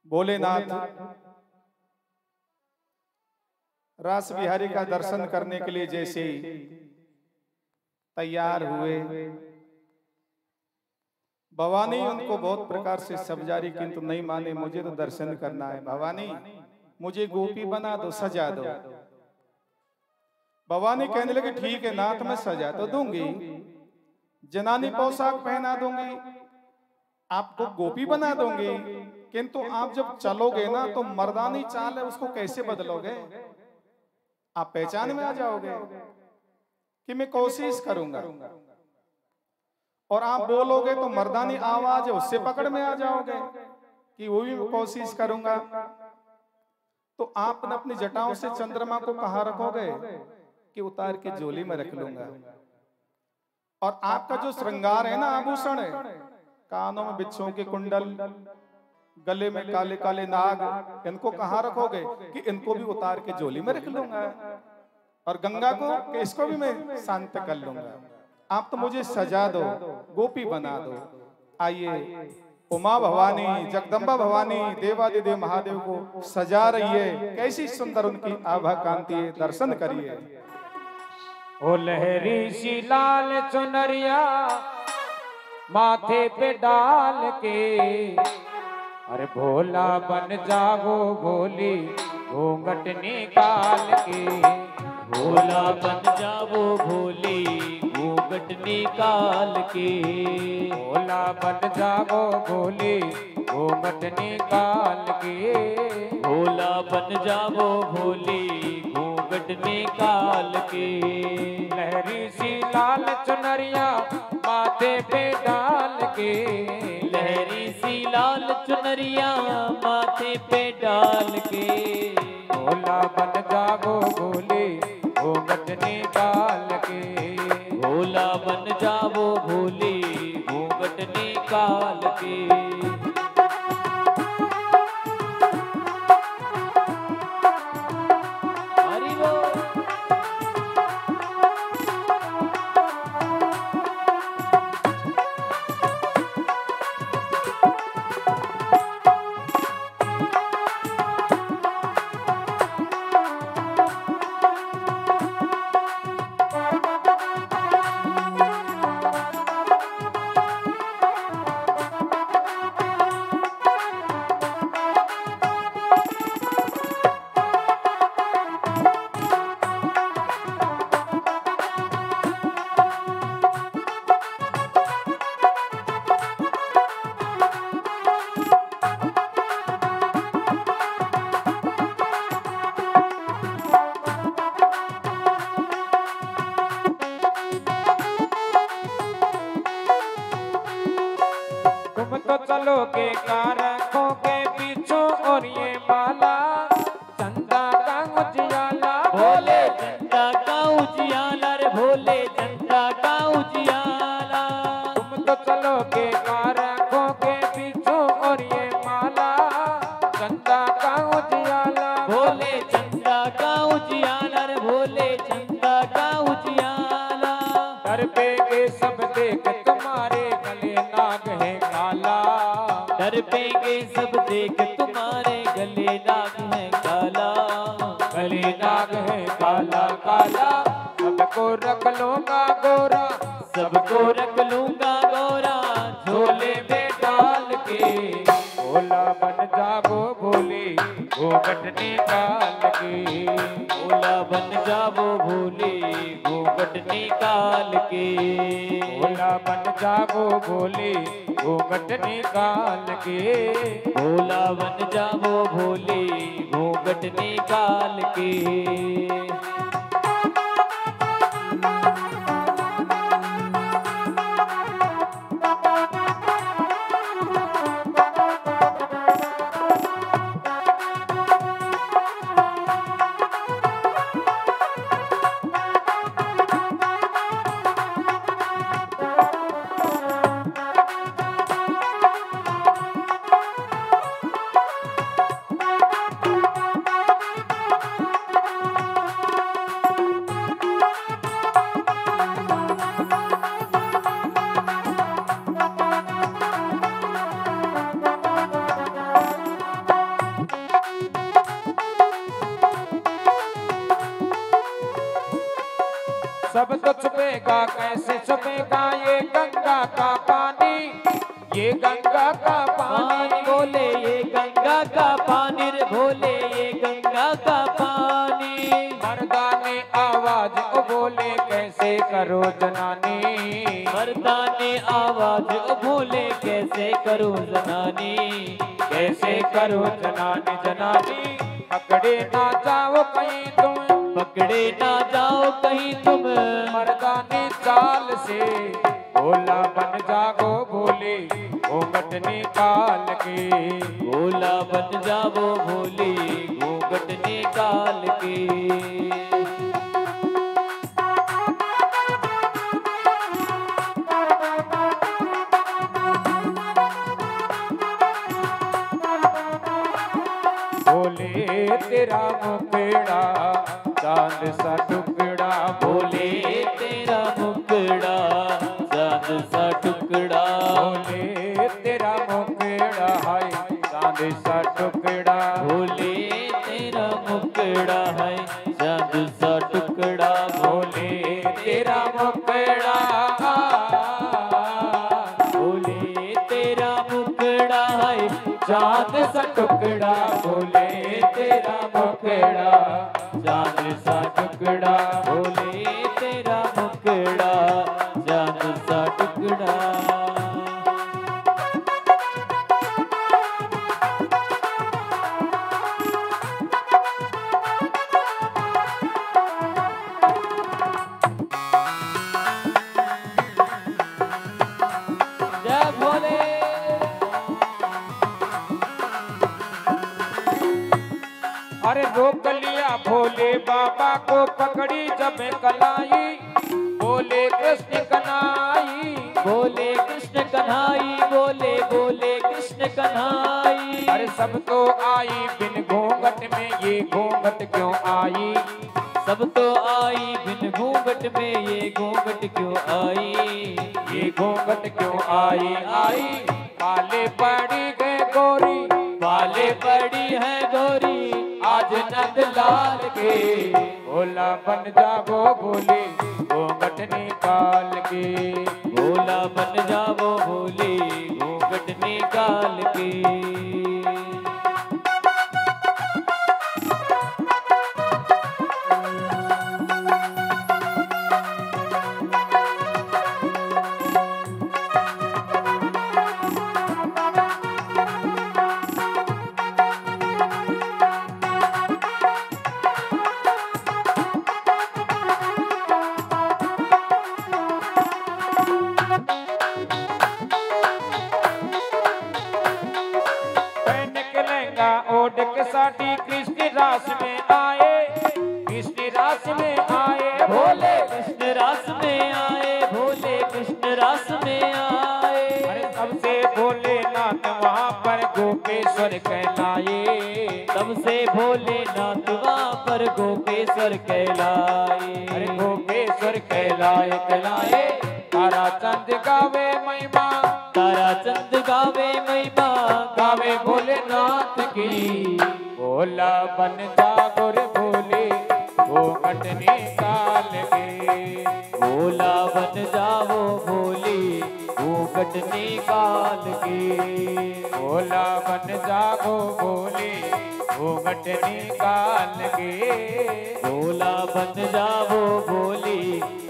भोलेनाथ रास बिहारी का दर्शन करने के लिए जैसे तैयार हुए, भवानी उनको बहुत प्रकार से समझारी किंतु नहीं माने। मुझे तो दर्शन करना है भवानी, मुझे गोपी बना दो, सजा दो। भवानी कहने लगे ठीक है नाथ, मैं सजा तो दूंगी, जनानी पोशाक पहना दूंगी, आपको गोपी बना दूंगी, किंतु आप जब चलोगे ना तो मर्दानी चाल है उसको कैसे बदलोगे? आप पहचान में आ जाओगे कि मैं कोशिश करूंगा, और आप बोलोगे तो मर्दानी आवाज है उससे पकड़ में आ जाओगे कि वो भी कोशिश करूंगा। तो आपने अपनी जटाओं से चंद्रमा को कहां रखोगे कि उतार के झोली में रख लूंगा। और आपका जो श्रृंगार है ना, आभूषण है, कानों में बिच्छों के कुंडल, गले में काले काले नाग, इनको कहां रखोगे कि इनको भी उतार के झोली में रख लूंगा, और गंगा को कि इसको भी मैं शांत कर लूंगा। आप तो मुझे सजा दो, गोपी बना दो। आइए उमा भवानी, जगदम्बा भवानी देवादिदेव महादेव को सजा रही है, कैसी सुंदर उनकी आभा कांति है, दर्शन करिए। ओ लहरी सी लाल चुनरिया माथे पे डाल के, अरे भोला बन जागो भोली घूंघट निकाल के, भोला बन जाओ भोली घूंघट निकाल के, भोला बन जागो भोली घूंघट निकाल के, भोला बन जाओ भोली घूंघट निकाल के। लहरी सी लाल चुनरिया माथे पे डाल के, लहरी सी लाल चुनरिया माथे पे डाल के, भोला बन जागो भोली घूंघट निकाल के, भोला बन जाओ भोली घूंघट निकाल के। हरि बोल। तुम तो चलोगे कारखों के पीछू और ये माला चंदा का उजियाला, भोले चंदा का उजियाला रे, भोले चंदा का उजियाला। तुम तो चलोगे कारखों के पीछू और ये माला चंदा का उजियाला, भोले चंदा का उजियाला रे, भोले चंदा का उजियाला। डर पे के सब देख तुम्हारे गले नाग है काला, डर पेंगे सब देख तुम्हारे गले नाग है काला, गले नाग है काला काला, सबको रख लूंगा गोरा, सबको रख लूंगा गोरा, झोले में डाल के, भोला बन जागो भोली घूंघट निकाल के, भोला बन जाओ भोली घूंघट निकाल के, भोला बन जागो भोली घूंघट निकाल के, भोला बन जाओ भोली घूंघट निकाल के। छुपेगा कैसे छुपेगा ये गंगा का पानी, ये गंगा का पानी। बोले ये गंगा का पानी रे भोले, ये गंगा का पानी। मर्दाने आवाज ओ बोले कैसे करो जनानी, मर्दाने आवाज ओ भोले कैसे करो जनानी, कैसे करो जनानी जनानी। पकड़े ना जाओ कहीं तुम, पकड़े ना जाओ कहीं तुम, मर्दानी चाल से भोला बन जागो भोले घूंघट निकाल के, भोला बन जाओ भोले घूंघट निकाल के। भोले तेरा मुखड़ा चांद सा टुकड़ा, भोले तेरा मुखड़ा चांद सा टुकड़ा, भोले तेरा मुखड़ा है चांद सा टुकड़ा, भोले तेरा मुखड़ा है चांद सा टुकड़ा, भोले तेरा मुखड़ा, भोले तेरा मुखड़ा है चांद सा टुकड़ा, भोले तेरा मुखड़ा चांद सा टुकड़ा, भोले तेरा मुखड़ा चांद सा टुकड़ा। जय भोले। अरे रोक लिया भोले बाबा को पकड़ी जब कलाई, बोले कृष्ण कन्हाई, बोले कृष्ण कन्हाई, बोले बोले कृष्ण कन्हाई। अरे सब तो आई बिन घूंघट में ये घूंघट क्यों आई, सब तो आई बिन घूंघट में ये घूंघट क्यों आई, ये घूंघट क्यों आई आई। पाले पड़ी गए गोरी, पाले पड़ी है गौरी आज नंद लाल के, भोला बन जागो भोले घूंघट निकाल के, भोला बन जाओ भोले घूंघट निकाल के। पहन के लहंगा ओढ़ के साड़ी कृष्ण रास में आए, कृष्ण रास में आए भोले कृष्ण रास में आए, भोले कृष्ण रास में आए। अरे सबसे भोलेनाथ वहाँ पर गोपेश्वर कहलाए, सबसे भोलेनाथ वहाँ पर गोपेश्वर कहलाए। अरे गोपेश्वर कहलाए कहलाए। तारा चंद गावे महिमा, तारा चंद गावे महिमा, गावे भोलेनाथ की, भोला बन जागो रे भोले घूंघट निकाल के, भोला बन जाओ भोले घूंघट निकाल के, भोला बन जागो भोले घूंघट निकाल के, भोला बन जाओ भोले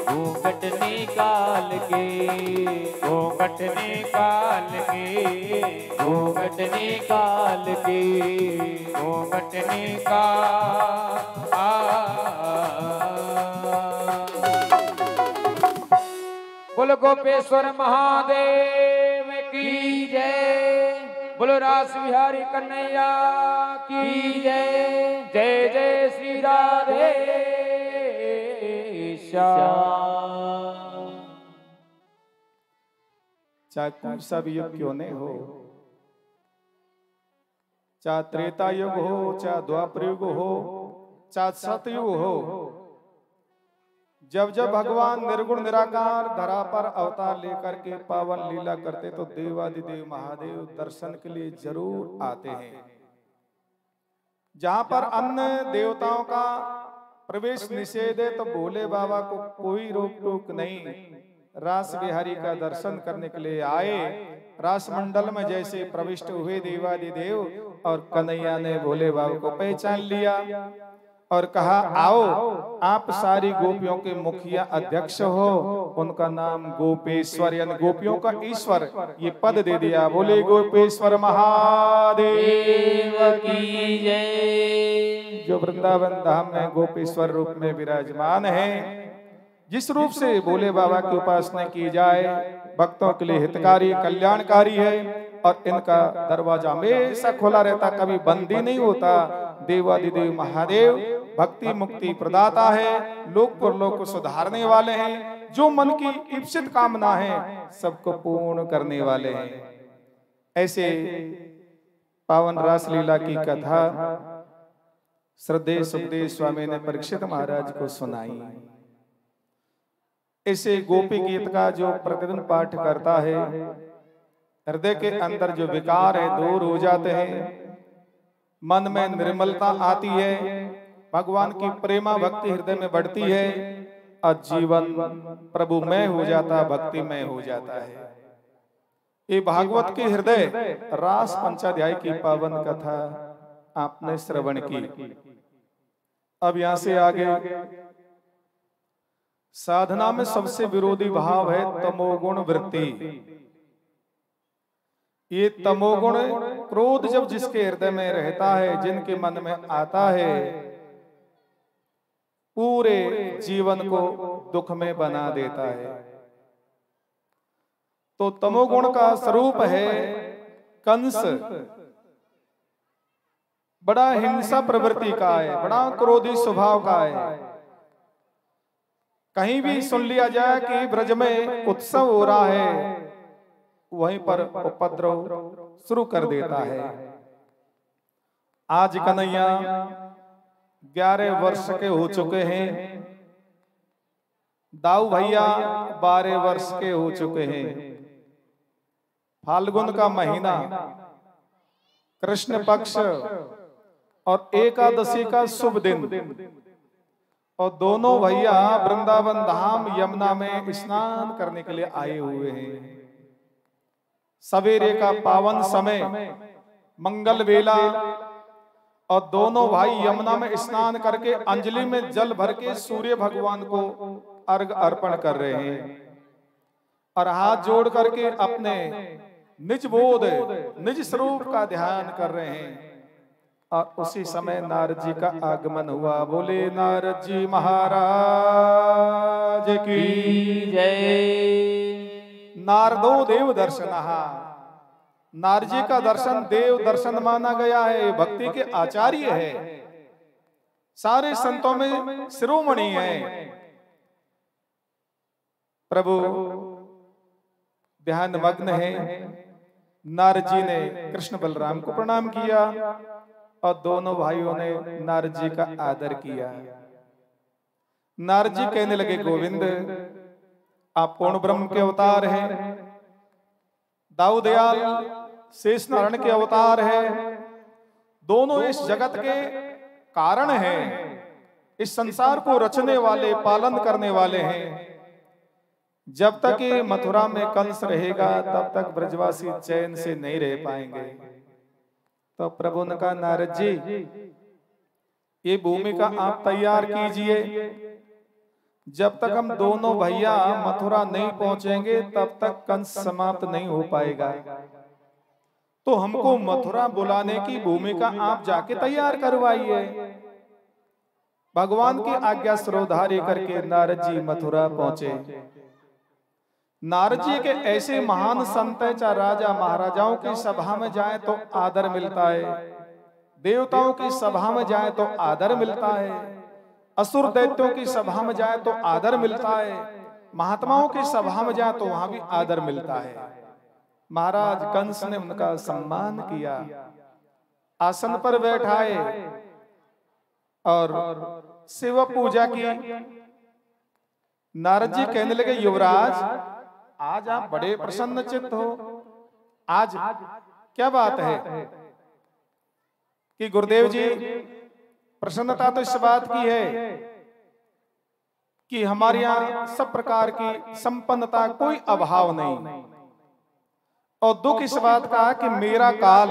घूंघट निकाल के, घूंघट निकाल के, घूंघट निकाल के। घूंघट निकाल। बोलो गोपेश्वर महादेव की जय, बोलो रास बिहारी कन्हैया की जय, जय जय श्री राधे श्याम। चाहे कोई सा भी युग क्यों नहीं हो, चाहे त्रेता युग हो, चाहे द्वापर युग हो, चाहे सतयुग हो, जब जब भगवान निर्गुण निराकार धरा पर अवतार लेकर के पावन लीला करते तो देवादिदेव महादेव दर्शन के लिए जरूर आते हैं। जहां पर अन्य देवताओं का प्रवेश निषेध है तो भोले बाबा को कोई रोक टोक नहीं। रास बिहारी का दर्शन करने के लिए आए। रास मंडल में जैसे प्रविष्ट हुए देवादिदेव और कन्हैया ने भोले बाबा को पहचान लिया और कहा, आओ आप सारी गोपियों के मुखिया अध्यक्ष हो। उनका नाम गोपेश्वर यानी गोपियों का ईश्वर, ये पद दे दिया। बोले गोपेश्वर महादेव की जय। जो वृंदावन धाम में गोपेश्वर रूप में विराजमान है, जिस रूप से भोले बाबा की उपासना की जाए भक्तों के लिए हितकारी कल्याणकारी है और इनका दरवाजा हमेशा खुला रहता, कभी बंद ही नहीं होता। देवादिदेव महादेव भक्ति मुक्ति प्रदाता है, लोक परलोक को सुधारने वाले हैं, जो मन की इप्सित कामना है सबको पूर्ण करने वाले हैं। ऐसे पावन रास लीला की कथा श्रद्धेय सुखदेव स्वामी ने परीक्षित महाराज को सुनाई। ऐसे गोपी गीत का जो प्रतिदिन पाठ करता है, हृदय के अंदर जो विकार है दूर हो जाते हैं, मन में निर्मलता आती है, भगवान की प्रेमा भक्ति हृदय में बढ़ती है और जीवन प्रभुमय हो जाता, भक्तिमय हो जाता है। ये भागवत के हृदय रास पंचाध्याय की पावन कथा आपने श्रवण की। अब यहां से आगे साधना में सबसे विरोधी भाव है तमोगुण वृत्ति। ये तमोगुण क्रोध जब जिसके हृदय में रहता है, जिनके मन में आता है, पूरे जीवन को दुख में बना देता है। तो तमोगुण का स्वरूप है कंस, बड़ा हिंसा प्रवृत्ति का है, बड़ा क्रोधी स्वभाव का है। कहीं भी सुन लिया जाए कि ब्रज में उत्सव हो रहा है, वहीं पर उपद्रव शुरू कर देता है। आज कन्हैया 11 वर्ष के हो चुके हैं, दाऊ भैया 12 वर्ष के हो चुके हैं। फाल्गुन का महीना, कृष्ण पक्ष और एकादशी का शुभ दिन, और दोनों भैया वृंदावन धाम यमुना में स्नान करने के लिए आए हुए हैं। सवेरे का पावन समय, मंगल वेला, और दोनों भाई यमुना में स्नान करके अंजलि में जल भर के सूर्य भगवान को अर्घ अर्पण कर रहे हैं और हाथ जोड़ करके अपने निज बोध, निज स्वरूप का ध्यान कर रहे हैं। और उसी समय नारद जी का आगमन हुआ। बोले नारद जी महाराज की जय। नारदो देव दर्शनहा, नारद जी का दर्शन देव दर्शन माना गया है, भक्ति के आचार्य है, सारे संतों में शिरोमणि है। प्रभु ध्यान मग्न है। नारद जी ने कृष्ण बलराम को प्रणाम किया और दोनों भाइयों ने नारद जी का आदर किया। नारद जी कहने लगे, गोविंद आप पूर्ण ब्रह्म के अवतार हैं, दाऊ दयाल शेष नारायण के अवतार है, दोनों इस जगत के कारण हैं, इस संसार को रचने वाले, पालन करने वाले हैं। जब तक ये मथुरा में कंस रहेगा तब तक ब्रजवासी चैन से नहीं रह पाएंगे। तो प्रभु ने कहा, नारद जी ये भूमिका आप तैयार कीजिए, जब तक हम दोनों भैया मथुरा नहीं पहुंचेंगे तब तक कंस समाप्त नहीं हो पाएगा। तो हमको मथुरा बुलाने की भूमिका आप जाके तैयार करवाइए। भगवान की आज्ञा सिरोधार्य करके नारद जी मथुरा पहुंचे। नारद जी के ऐसे महान संत है, चाहे राजा महाराजाओं की सभा में जाए तो आदर मिलता है, देवताओं की सभा में जाए तो आदर मिलता है, असुर दैत्यों की सभा में जाए तो आदर मिलता है, महात्माओं की सभा में जाए तो वहां भी आदर मिलता है। महाराज कंस ने उनका सम्मान किया, आसन पर बैठाए और शिव पूजा की। नारद जी कहने लगे, युवराज आज आप बड़े प्रसन्न चित्त हो, आज क्या बात है कि गुरुदेव जी प्रसन्नता तो इस बात की है कि हमारे यहाँ सब प्रकार की संपन्नता, कोई अभाव नहीं। और दुख इस बात का कि मेरा काल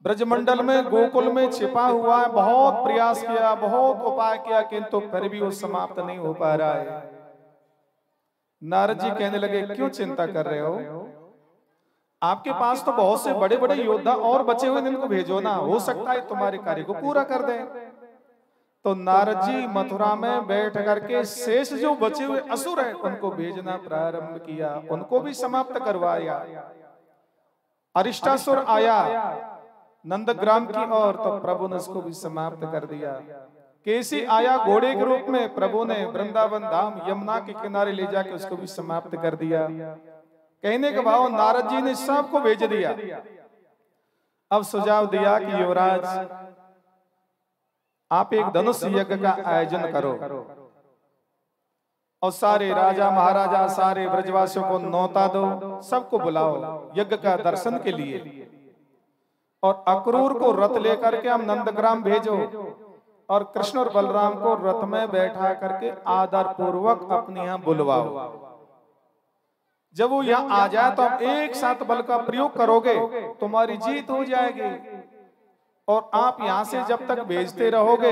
ब्रजमंडल में, गोकुल में छिपा हुआ है। बहुत प्रयास किया, बहुत उपाय किया, किंतु फिर भी वो समाप्त नहीं हो पा रहा है। नारद जी कहने लगे, क्यों चिंता कर रहे हो? आपके पास तो बहुत से बड़े बड़े योद्धा और बचे हुए, इनको भेजो ना, हो सकता है तुम्हारे कार्य को पूरा कर दे। तो नारद जी मथुरा में बैठ करके शेष जो बचे हुए असुर हैं उनको भेजना प्रारंभ किया, उनको भी समाप्त करवाया। अरिष्टासुर आया नंदग्राम की ओर, तो प्रभु ने उसको भी समाप्त कर दिया। केसी आया घोड़े के रूप में, प्रभु ने वृंदावन धाम यमुना के किनारे ले जाके उसको भी समाप्त कर दिया। कहने के भाव नारद जी ने सबको भेज दिया। अब सुझाव दिया कि युवराज, आप एक धनुष यज्ञ का आयोजन करो और सारे राजा महाराजा, सारे ब्रजवासियों को न्योता दो, सबको बुलाओ यज्ञ का दर्शन के लिए। और अक्रूर को रथ लेकर के हम नंदग्राम भेजो, और कृष्ण और बलराम को रथ में बैठा करके आदर पूर्वक अपने यहाँ बुलवाओ। जब वो यहाँ आ जाए तो आप एक साथ बल का प्रयोग करोगे, तुम्हारी जीत हो जाएगी। और आप यहाँ से जब तक भेजते रहोगे,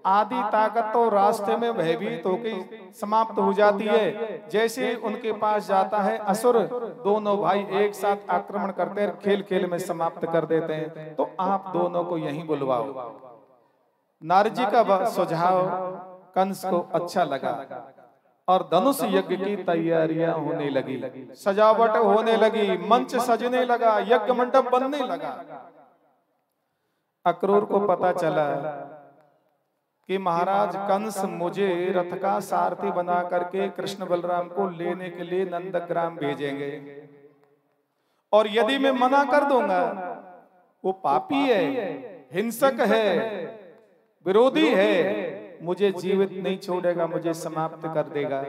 आधी ताकत तो रास्ते में भयभीत होकर समाप्त हो जाती है। जैसे उनके पास जाता है असुर, दोनों भाई एक साथ आक्रमण करते हैं, खेल खेल में समाप्त कर देते हैं। तो आप दोनों को यहीं बुलवाओ। नारद जी का सुझाव कंस को अच्छा लगा और धनुष यज्ञ की तैयारियां होने लगी, सजावट होने लगी, मंच सजने लगा, यज्ञ मंडप बनने लगा। अक्रूर को पता चला कि महाराज कंस मुझे रथ का सारथी बना करके कृष्ण बलराम को लेने के लिए नंदग्राम भेजेंगे, और यदि मैं मना कर दूंगा, वो पापी है, हिंसक है, विरोधी है, मुझे जीवित नहीं छोड़ेगा, मुझे समाप्त कर देगा।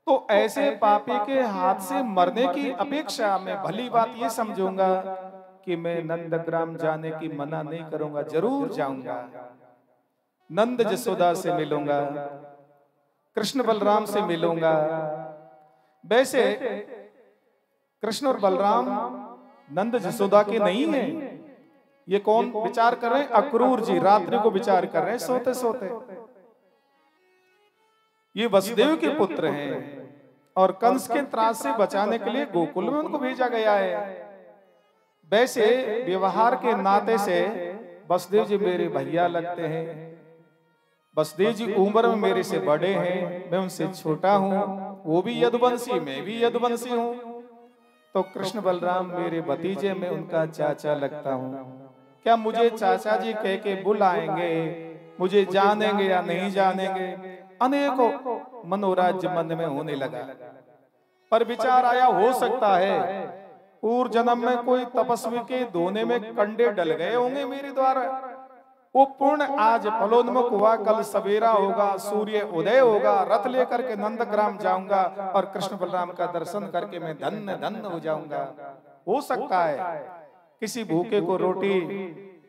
तो ऐसे पापी के हाथ से मरने की अपेक्षा मैं भली बात ये समझूंगा कि मैं नंदग्राम जाने की मना नहीं करूंगा, जरूर जाऊंगा। नंद जसोदा से मिलूंगा, कृष्ण बलराम से मिलूंगा। वैसे कृष्ण और बलराम नंद जसोदा के नहीं है। ये कौन विचार कर रहे हैं? अक्रूर जी रात्रि को विचार कर रहे हैं, सोते सोते। ये वसुदेव के पुत्र हैं और कंस के त्रास से बचाने के लिए गोकुल में उनको भेजा गया है। वैसे व्यवहार के नाते से वसुदेव जी मेरे भैया लगते हैं। वसुदेव जी उम्र में मेरे से बड़े हैं, मैं उनसे छोटा हूं, वो भी यदुवंशी, मैं भी यदुवंशी हूं। तो कृष्ण बलराम मेरे भतीजे, मैं उनका चाचा लगता हूं। क्या मुझे चाचा जी कह के बुलाएंगे, मुझे जानेंगे या नहीं जानेंगे? अनेकों मनोराज्य मन में होने लगा। पर विचार आया, हो सकता है पूर्व जन्म में कोई तपस्वी के धोने में कंडे डल गए होंगे मेरे द्वारा। वो पूर्ण आज फलोन्मुख हुआ, कल सवेरा होगा, सूर्य उदय होगा, रथ लेकर के नंदग्राम जाऊंगा और कृष्ण बलराम का दर्शन करके मैं धन्य धन्य हो जाऊंगा। हो सकता है किसी भूखे को रोटी,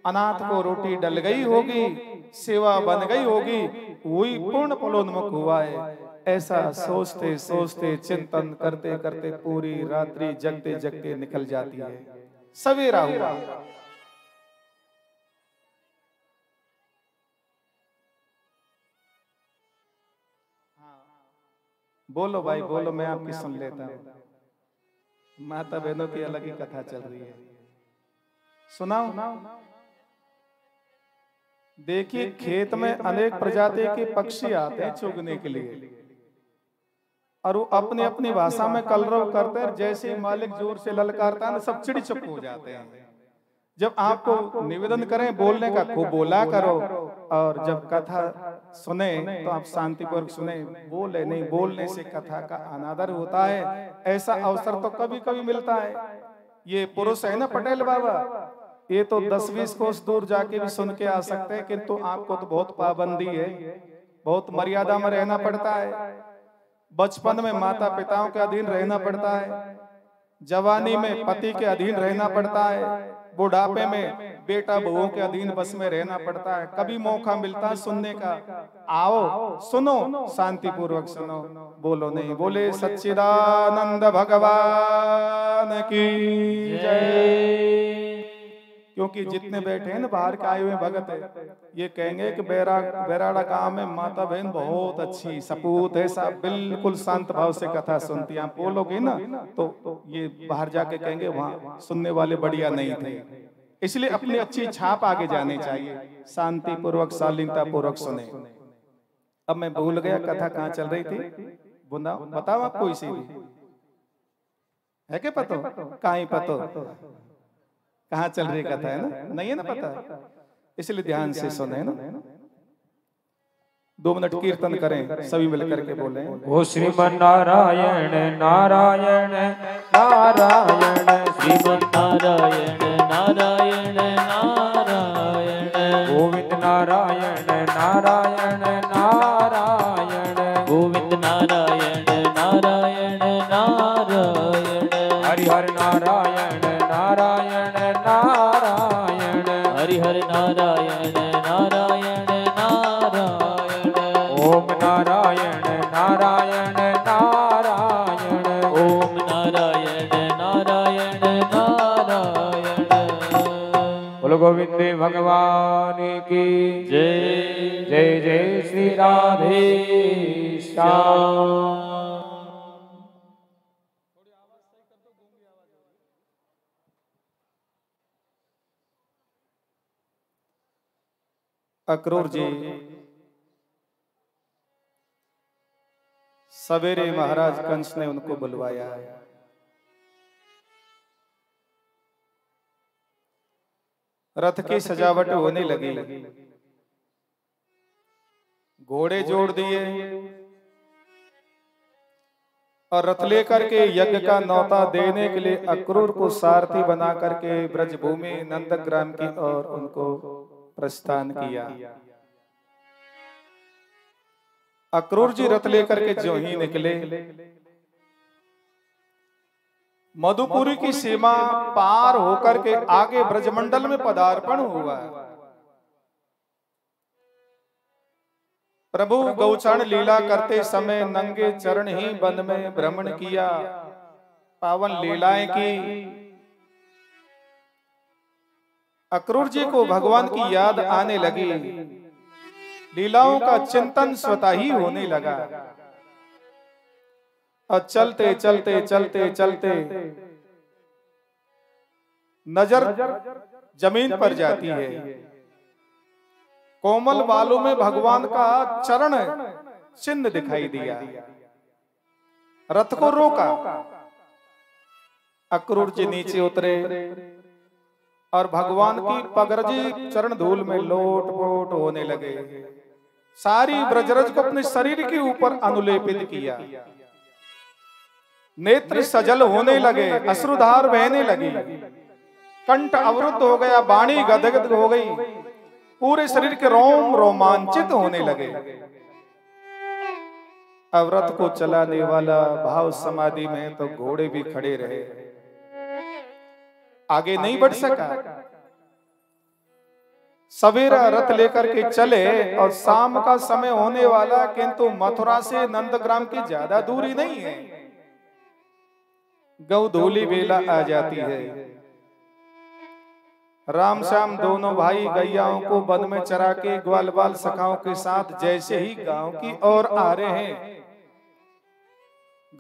अनाथ को रोटी डल गई होगी, सेवा बन गई होगी, वही पूर्ण फलोन्मुख हुआ है। ऐसा सोचते सोचते चिंतन करते करते पूरी रात्रि जगते जगते निकल जाती है। सवेरा हुआ, बोलो भाई बोलो, मैं आपकी सुन लेता हूं। माता बहनों की अलग ही कथा चल रही है, सुनाओ। देखिए खेत में अनेक प्रजाति के पक्षी आते हैं चुगने के लिए, और वो अपनी अपनी भाषा में कलरव करते हैं। जैसे ही मालिक जोर से ललकारता है ना, सब चिड़ी चुप हो जाते हैं। जब आपको निवेदन करें बोलने का, खूब बोला करो, और जब कथा सुने तो आप शांतिपूर्वक सुने, बोले नहीं। बोलने से कथा का अनादर होता है। ऐसा अवसर तो कभी कभी मिलता है। ये पुरुष है ना पटेल बाबा, ये तो 10-20 कोस दूर जाके भी सुन के आ सकते हैं, किंतु आपको तो बहुत पाबंदी है, बहुत मर्यादा में रहना पड़ता है। बचपन में माता पिताओं के अधीन रहना पड़ता है, जवानी में पति के अधीन रहना पड़ता है, बुढ़ापे में बेटा बहुओं के अधीन बस में रहना पड़ता है। कभी मौका मिलता है सुनने का, आओ सुनो, शांति पूर्वक सुनो, बोलो नहीं। बोले सच्चिदानंद भगवान की जय। क्योंकि जितने बैठे हैं ना बाहर के आए हुए भगत है, ये कहेंगे कि बैराड़ा गांव में माता बहन बहुत अच्छी सपूत है, सब बिल्कुल शांत भाव से कथा सुनती है। आप बोलोगे ना तो ये बाहर जाके कहेंगे वहाँ सुनने वाले बढ़िया नहीं थे। इसलिए अपनी अच्छी छाप आगे जानी चाहिए, शांति पूर्वक शालीनता पूर्वक सुने। अब मैं भूल गया कथा कहाँ चल रही थी, बताओ आपको। इसी है क्या पतो, कहाँ ही पतो, कहाँ चल रही कथा है ना, नहीं है ना पता, इसलिए ध्यान से सुने ना। 2 मिनट कीर्तन करें सभी मिलकर के बोले, ओ श्रीमन नारायण नारायण नारायण, श्रीमन नारायण नारायण नारायण, गोविंद नारायण नारायण नारायण, गोविंद नारायण नारायण नारायण, हरिहर नारायण नारायण नारायण, हरिहर नारायण नारायण नारायण, ओम नारायण नारायण नारायण, ओम नारायण नारायण नारायण। बोलो गोविंद भगवान की जय। जय जय श्री राधे श्याम। अक्रूर जी सवेरे महाराज कंस ने उनको बुलवाया। रथ की सजावट होने लगी, घोड़े जोड़ दिए और रथ लेकर के यज्ञ का न्योता देने के लिए अक्रूर को सारथी बना करके ब्रजभूमि नंदग्राम की ओर उनको प्रस्थान किया। अक्रूर जी रथ लेकर के जो ही निकले, मधुपुरी की सीमा पार होकर के आगे ब्रजमंडल में पदार्पण हुआ। प्रभु गौचरण लीला करते समय नंगे चरण ही वन में भ्रमण किया, पावन लीलाएं की। अक्रूर जी को भगवान की याद आने लगी, लीलाओं का चिंतन स्वतः ही होने लगा। और चलते चलते चलते चलते नजर जमीन पर जाती है, कोमल बालों में भगवान का चरण चिन्ह दिखाई दिया। रथ को रोका, अक्रूर जी नीचे उतरे और भगवान की पगरजी चरण धूल में लोट पोट होने लगे। सारी ब्रजरज को अपने शरीर के ऊपर अनुलेपित किया। नेत्र सजल होने लगे, अश्रुधार बहने लगी, कंठ अवरुद्ध हो गया, वाणी गदगद हो गई, पूरे शरीर के रोम रोमांचित होने लगे। अब रथ को चलाने वाला भाव समाधि में तो घोड़े भी खड़े रहे, आगे नहीं बढ़ सका। सवेरा रथ लेकर के चले और शाम का समय होने वाला, किंतु मथुरा से नंदग्राम की ज्यादा दूरी नहीं है। गौधूली बेला आ जाती है। राम श्याम दोनों भाई गैयाओं को वन में चरा के ग्वाल बाल सखाओं के साथ जैसे ही गांव की ओर आ रहे हैं,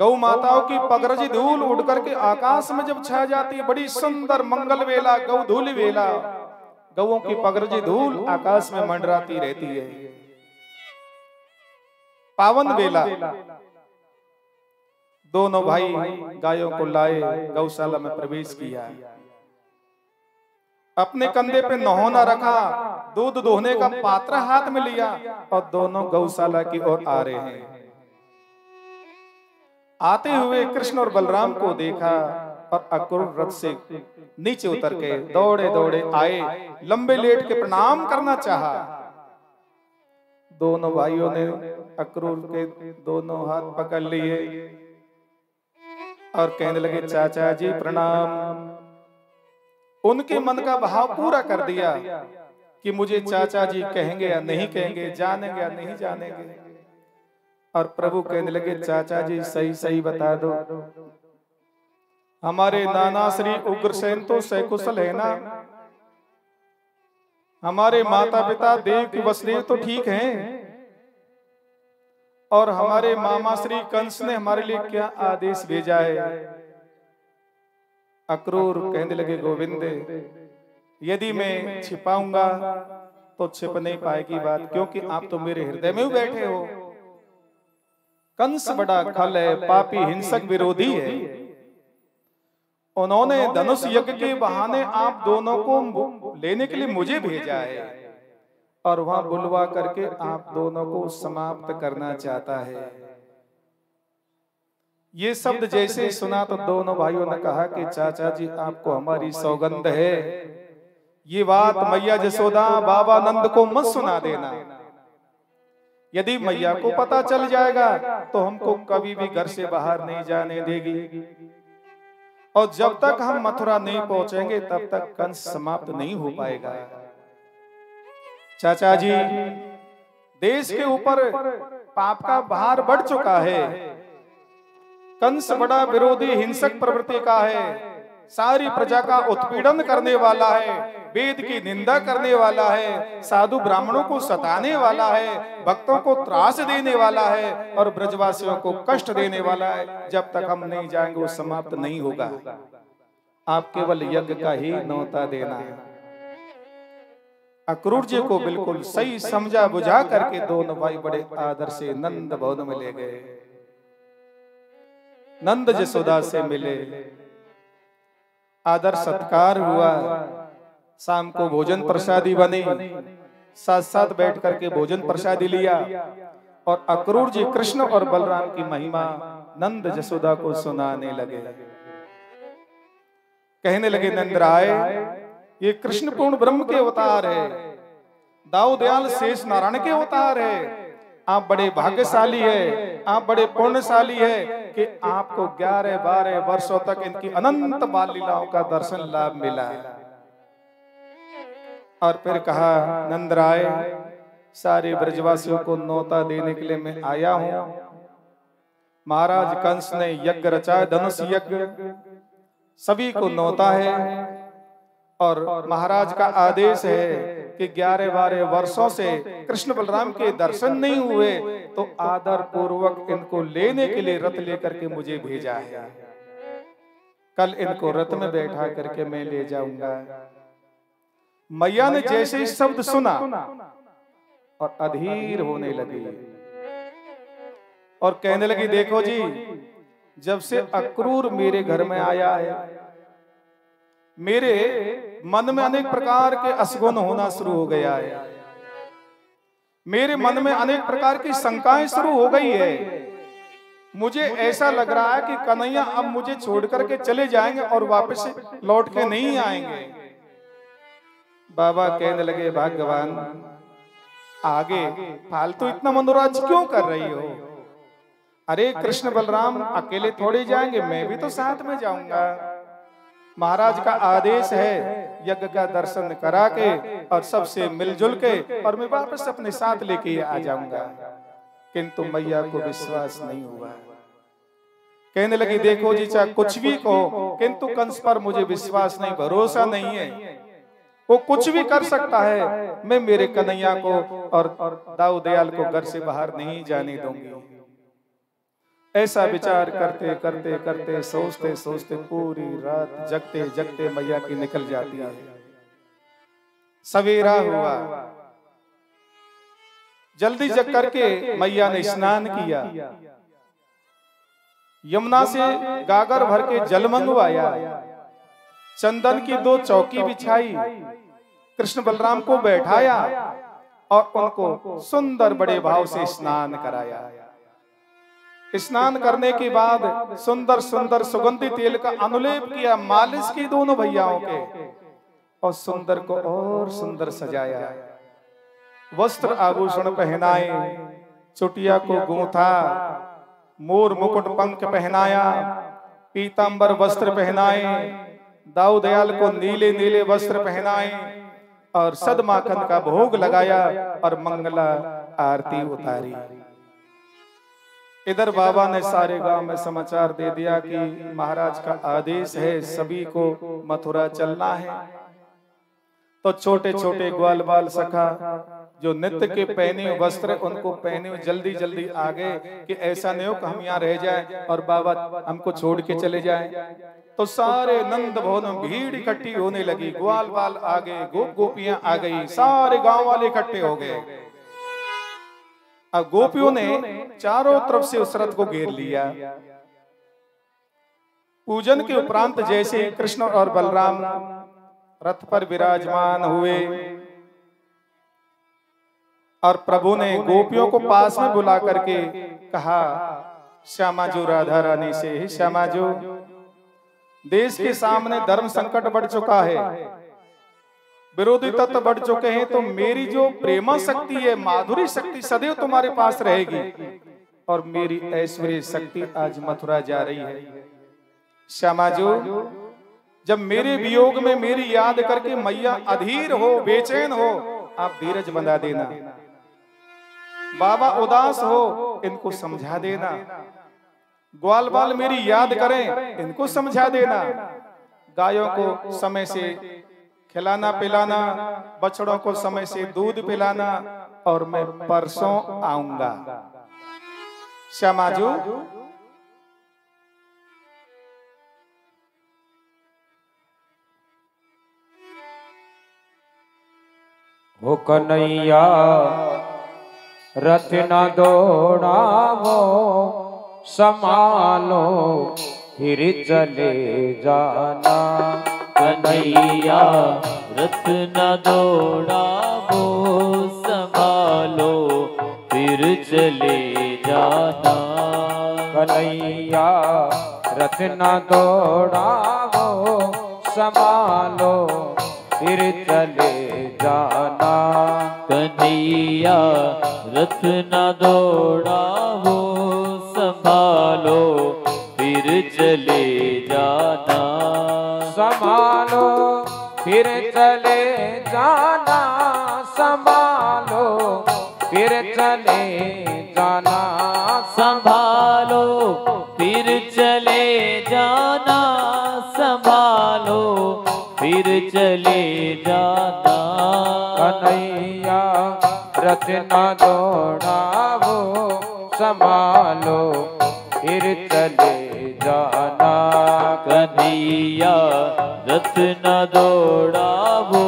गौ माताओं की पगरजी धूल उड़ करके आकाश में जब छा जाती है, बड़ी सुंदर मंगल वेला, गौधूली वेला, गौओं की पगरजी धूल आकाश में मंडराती रहती है। पावन वेला। दोनों भाई गायों को लाए, गौशाला में प्रवेश किया, अपने कंधे पे नहोना रखा, दूध दोहने का पात्र हाथ में लिया और दोनों गौशाला की ओर आ रहे हैं। आते हुए कृष्ण और बलराम को देखा और अक्रूर रथ से नीचे उतर के दौड़े दौड़े आए, लंबे लेट के प्रणाम करना चाहा। दोनों भाइयों ने अक्रूर के दोनों हाथ पकड़ लिए और कहने लगे, चाचा जी प्रणाम। उनके मन का भाव पूरा कर दिया कि मुझे चाचा जी कहेंगे या नहीं कहेंगे, जानेंगे या नहीं जानेंगे। और प्रभु कहने लगे, चाचा जी सही सही बता दो, हमारे नाना श्री उग्रसेन तो सकुशल है ना, हमारे माता पिता देव की वसुदेव तो ठीक हैं, और हमारे मामा श्री कंस ने हमारे लिए क्या आदेश भेजा है। अक्रूर कहने लगे, गोविंद यदि मैं छिपाऊंगा तो छिप नहीं पाएगी बात, क्योंकि आप तो मेरे हृदय में बैठे हो। कंस बड़ा खल है, पापी हिंसक विरोधी है। उन्होंने धनुष यज्ञ के बहाने आप दोनों को लेने के लिए मुझे भेजा है, और वहां बुलवा करके आप दोनों को समाप्त करना चाहता है। ये शब्द जैसे सुना तो दोनों भाइयों ने कहा कि चाचा जी आपको हमारी सौगंध है, ये बात मैया जसोदा बाबा नंद को मत सुना देना। यदि मैया को पता चल जाएगा तो हमको कभी भी घर से बाहर नहीं जाने देगी, और जब तक हम मथुरा नहीं पहुंचेंगे तब तक कंस समाप्त नहीं हो पाएगा। चाचा जी, देश के ऊपर पाप का भार बढ़ चुका है। कंस बड़ा विरोधी हिंसक प्रवृत्ति का है, सारी प्रजा का उत्पीड़न करने वाला है, वेद की निंदा करने वाला है, साधु ब्राह्मणों को सताने वाला है, भक्तों को त्रास देने वाला है, और ब्रजवासियों को कष्ट देने वाला है। जब तक हम नहीं जाएंगे वो समाप्त नहीं होगा। आप केवल यज्ञ का ही न्योता देना। अक्रूर जी को बिल्कुल सही समझा बुझा करके दोनों भाई बड़े आदर से नंद भवन में ले गए। नंद जसोदा से मिले, आदर सत्कार हुआ, शाम को भोजन प्रसादी बनी, साथ साथ बैठ करके भोजन प्रसादी लिया, और अक्रूर जी कृष्ण और बलराम की महिमा नंद जसोदा को सुनाने लगे। कहने लगे, नंदराय ये कृष्ण पूर्ण ब्रह्म के अवतार है, दाऊ दयाल शेष नारायण के अवतार है। आप बड़े भाग्यशाली है, आप बड़े पुण्यशाली है कि आपको 11-12 वर्षों तक इनकी अनंत बाल लीलाओं का दर्शन लाभ मिला। और फिर कहा, नंदराय सारे ब्रजवासियों को न्योता देने के लिए मैं आया हूं। महाराज कंस ने यज्ञ रचा, धनुष यज्ञ, सभी को न्योता है, और महाराज का आदेश है कि 11-12 वर्षों से कृष्ण बलराम के दर्शन नहीं हुए, तो आदर पूर्वक इनको लेने के लिए रथ लेकर के मुझे भेजा है। कल इनको रथ में बैठा करके मैं ले जाऊंगा। मैया ने जैसे ही शब्द सुना और अधीर होने लगी, और कहने लगी, देखो जी, जब से अक्रूर मेरे घर में आया है, मेरे मन में अनेक प्रकार के असगुन होना शुरू हो गया है। मेरे मन में अनेक प्रकार की शंकाएं शुरू हो गई है। मुझे ऐसा लग रहा है कि कन्हैया अब मुझे छोड़ करके चले जाएंगे और वापस लौट के नहीं आएंगे। बाबा कहने लगे, भगवान आगे फालतू इतना मनोराज क्यों कर रही हो? अरे कृष्ण बलराम अकेले थोड़े जाएंगे, मैं भी तो साथ में जाऊंगा। महाराज का आदेश है, यज्ञ का दर्शन करा के और सबसे मिलजुल के और मैं वापस अपने साथ लेके आ जाऊंगा। किंतु मैया को विश्वास नहीं हुआ। कहने लगी, देखो जी, चाहे कुछ भी कहो, किंतु कंस पर मुझे विश्वास नहीं, भरोसा नहीं है। वो कुछ भी कर सकता है, मैं मेरे कन्हैया को और दाऊ दयाल को घर से बाहर नहीं जाने दूंगी। ऐसा विचार करते करते करते सोचते सोचते पूरी रात जगते जगते मैया की निकल जाती है। सवेरा हुआ, जल्दी जग करके मैया ने स्नान किया, यमुना से गागर भर के जल मंगवाया, चंदन की 2 चौकी बिछाई, कृष्ण बलराम को बैठाया और उनको सुंदर बड़े भाव से स्नान कराया। स्नान करने के बाद सुंदर सुंदर सुगंधित तेल का अनुलेप किया, मालिश की दोनों भैयाओं के, और सुंदर को और सुंदर सजाया, वस्त्र आभूषण पहनाए, चुटिया को गूंथा, मोर मुकुट पंख पहनाया, पीतांबर वस्त्र पहनाए, दाऊ दयाल को नीले नीले वस्त्र पहनाए और सदमाखन का भोग लगाया और मंगला आरती उतारी। इधर बाबा ने सारे गांव में समाचार दे दिया कि महाराज का आदेश है सभी को मथुरा चलना है। तो छोटे छोटे ग्वाल बाल सखा जो नित्य के पहने वस्त्र उनको पहने जल्दी जल्दी आ गए कि ऐसा नहीं हो कि हम यहाँ रह जाएं और बाबा हमको छोड़ के चले जाएं। तो सारे नंद भवन में भीड़ इकट्ठी होने लगी, ग्वाल बाल आ गए, गोप गोपियां आ गई, सारे गांव वाले इकट्ठे हो गए। अब गोपियों ने चारों तरफ से उस रथ को घेर लिया। पूजन के उपरांत जैसे कृष्ण और बलराम रथ पर विराजमान हुए और प्रभु ने गोपियों को पास में बुला करके कहा, श्यामा जो राधा रानी से, श्यामा जो देश के सामने धर्म संकट बढ़ चुका है, विरोधी तत्व बढ़ चुके हैं, तो मेरी जो प्रेमा शक्ति है, माधुरी शक्ति सदैव तुम्हारे पास रहेगी और मेरी ऐश्वर्य शक्ति आज मथुरा जा रही है। श्यामा जो जब मेरे वियोग में मेरी याद करके मैया अधीर हो, बेचैन हो, आप धीरज बंधा देना। बाबा उदास हो, इनको समझा देना। ग्वाल बाल मेरी याद करें, इनको समझा देना। गायों को समय से खिलाना पिलाना, बछड़ों को समय से दूध पिलाना और मैं परसों आऊंगा। श्यामा जो हो कन्हैया रथ न दौड़ावो, संभालो फिर चले जाना। कन्हैया रथ न दौड़ावो, संभालो फिर चले जाना। कन्हैया रथ न दौड़ावो, संभालो फिर चले जाना। कन्हैया रथ न दौड़ावो, संभालो फिर चले जाना। संभालो फिर चले जाना, संभालो फिर चले जाना। संभालो फिर चले जाना, संभालो फिर चले जाना। कन्हैया रथ न दौड़ावो, संभालो फिर चले जाना। कन्हैया रथ न दौड़ावो,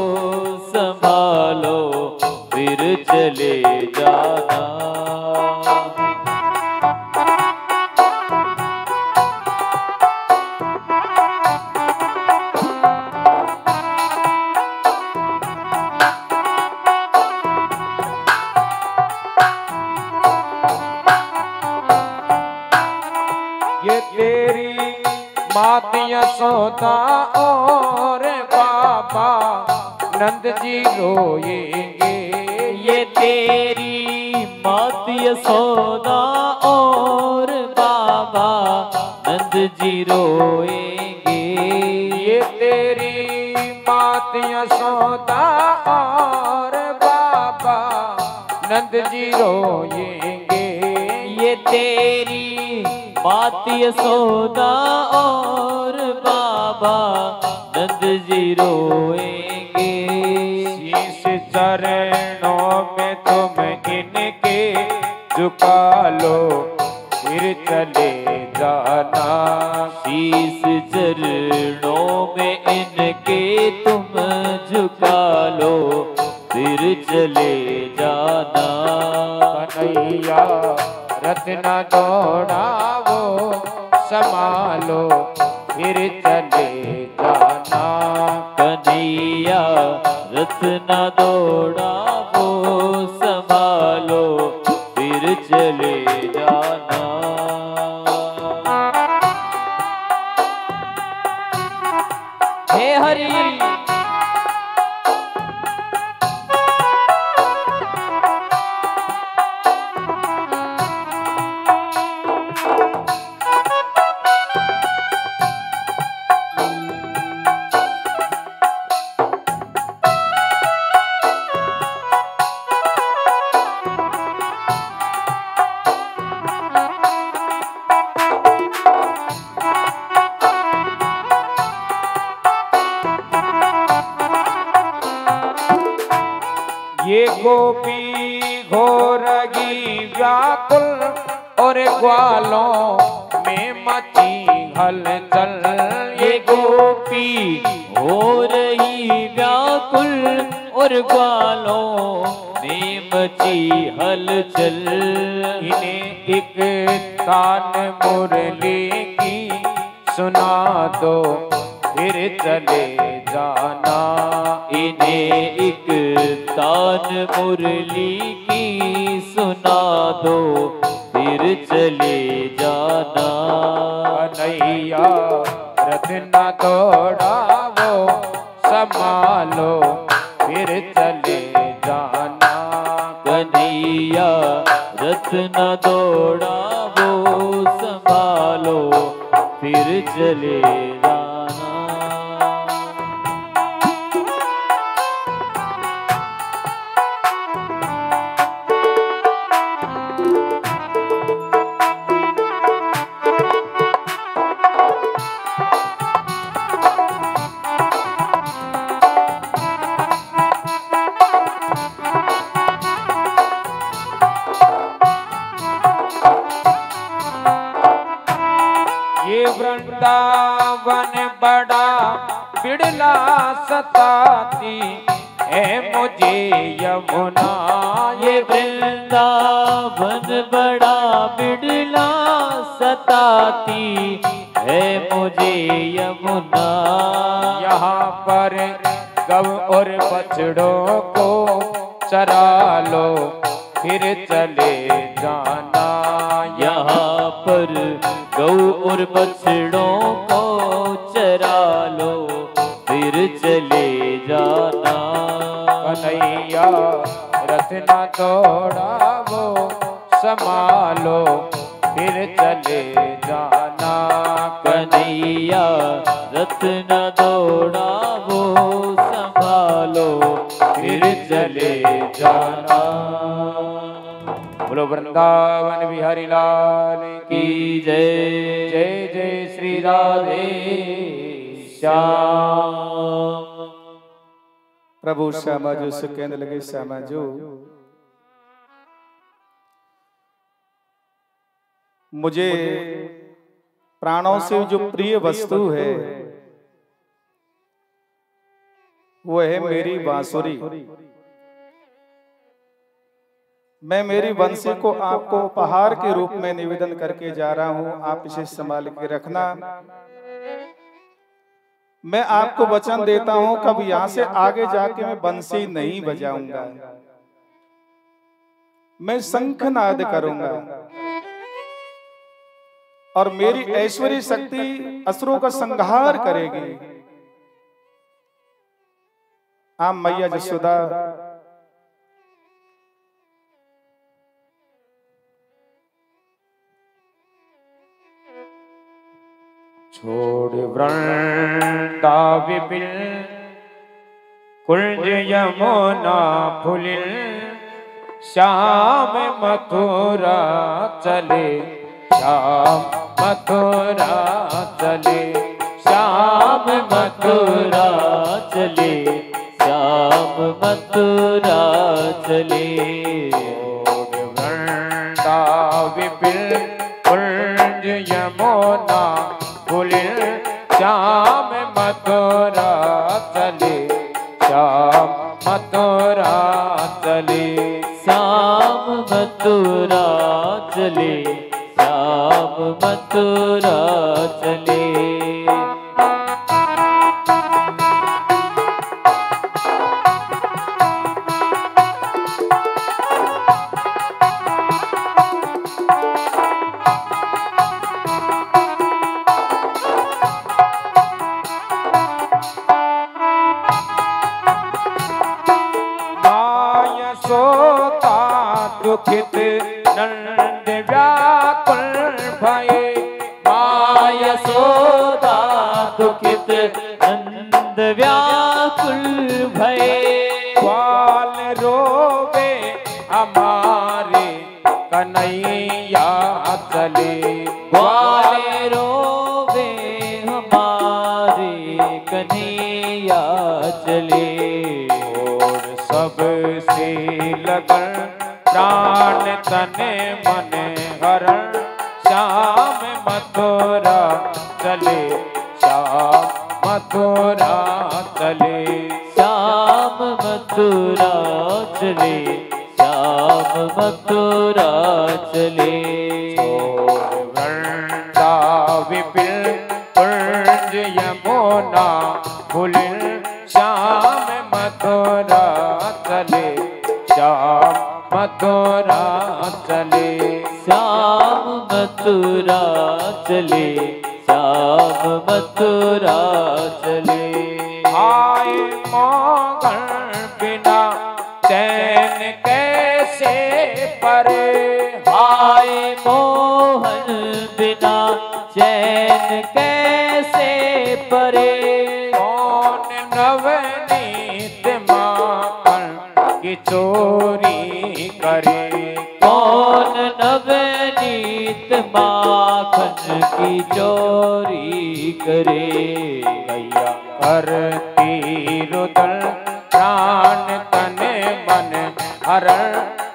संभालो फिर चले जाना। ये तेरी मात यशोदा और बाबा नंद जी रोएंगे। ये तेरी मात यशोदा और बाबा नंद जी रोएंगे। ये तेरी मात यशोदा और बाबा नंद जी रोएंगे। ये तेरी मात यशोदा और बाबा नंद जी रोएंगे। शीश चरणों में तुम इनके झुका लो फिर चले जाना। शीश चरणों में इनके तुम झुका लो फिर चले जाना। कन्हैया रथ न दौड़ावो, संभालो फिर चले जाना। कन्हैया रथ न दौड़ावो, संभालो फिर चले जाना। हे हरि ये गोपी घोरगी व्याकुल और ग्वालों में मची हलचल। ये गोपी हो रही व्याकुल और ग्वालों में मची हलचल। इन्हें एक तान मुरली की सुना दो फिर चले जाना। इन्हें एक तान मुरली की सुना दो फिर चले जाना। कन्हैया रथ न दौड़ावो संभालो फिर चले जाना। कन्हैया रथ न दौड़ावो संभालो फिर चले जाना। वृंदावन बड़ा बिड़ला सताती है मुझे यमुना। ये वृंदावन बड़ा बिड़ला सताती है मुझे यमुना। यहाँ पर गौ और बछड़ों को चरा लो फिर चले जाना। यहाँ पर गौ और बछड़ों को चरा लो फिर चले जाना। कन्हैया रथ न दौड़ावो संभालो फिर चले जाना। कन्हैया रथ न दौड़ावो संभालो फिर चले जाना। बोलो वृंदावन बिहारी लाल की जय। जय जय श्री राधे श्याम। प्रभु श्यामा जो से कहने लगे, श्यामा जो मुझे प्राणों से जो प्रिय वस्तु है वो है मेरी बांसुरी। मैं मेरी बंसी को आपको उपहार के रूप में निवेदन करके जा रहा हूं, आप इसे संभाल के रखना। मैं आपको वचन देता हूं कब यहां से आगे जाके मैं बंसी नहीं बजाऊंगा, मैं शंखनाद करूंगा और मेरी ऐश्वर्य शक्ति असुरों का संहार करेगी। आप मैया जसोदा छोड़ वृंदा विपिन कुंज यमुना फुलिन श्याम मथुरा चले श्याम मथुरा चले श्याम मथुरा चले श्याम मथुरा चले। वृंदा विपिन कुंज यमुना फुलिन श्याम मथुरा चले श्याम मथुरा चले श्याम मथुरा चले श्याम मथुरा चले। दुखित नंद व्याकुल भये माया सोदा दुखित नंद व्याकुल भये। ग्वाल रोवे हमारे कन्हैया चले ग्वाल रोवे हमारे कन्हैया चले। और सबसे लगन प्राण तने मन हरण श्याम मथुरा चले श्याम मथुरा चले श्याम मथुरा चले श्याम मथुरा चले वृंदा विपिन कुंज यमुना फुलिन श्याम मथुरा चले श्याम मथुरा चले श्याम मथुरा चले श्याम मथुरा चले आए मोगन बिना चैन कैसे परे आए मोहन बिना चैन कैसे परे कौन नवनीत माखन की चोरी करे कौन नवनीत माखन की चोरी करे भैया करती रुदल प्राण तने मन हरण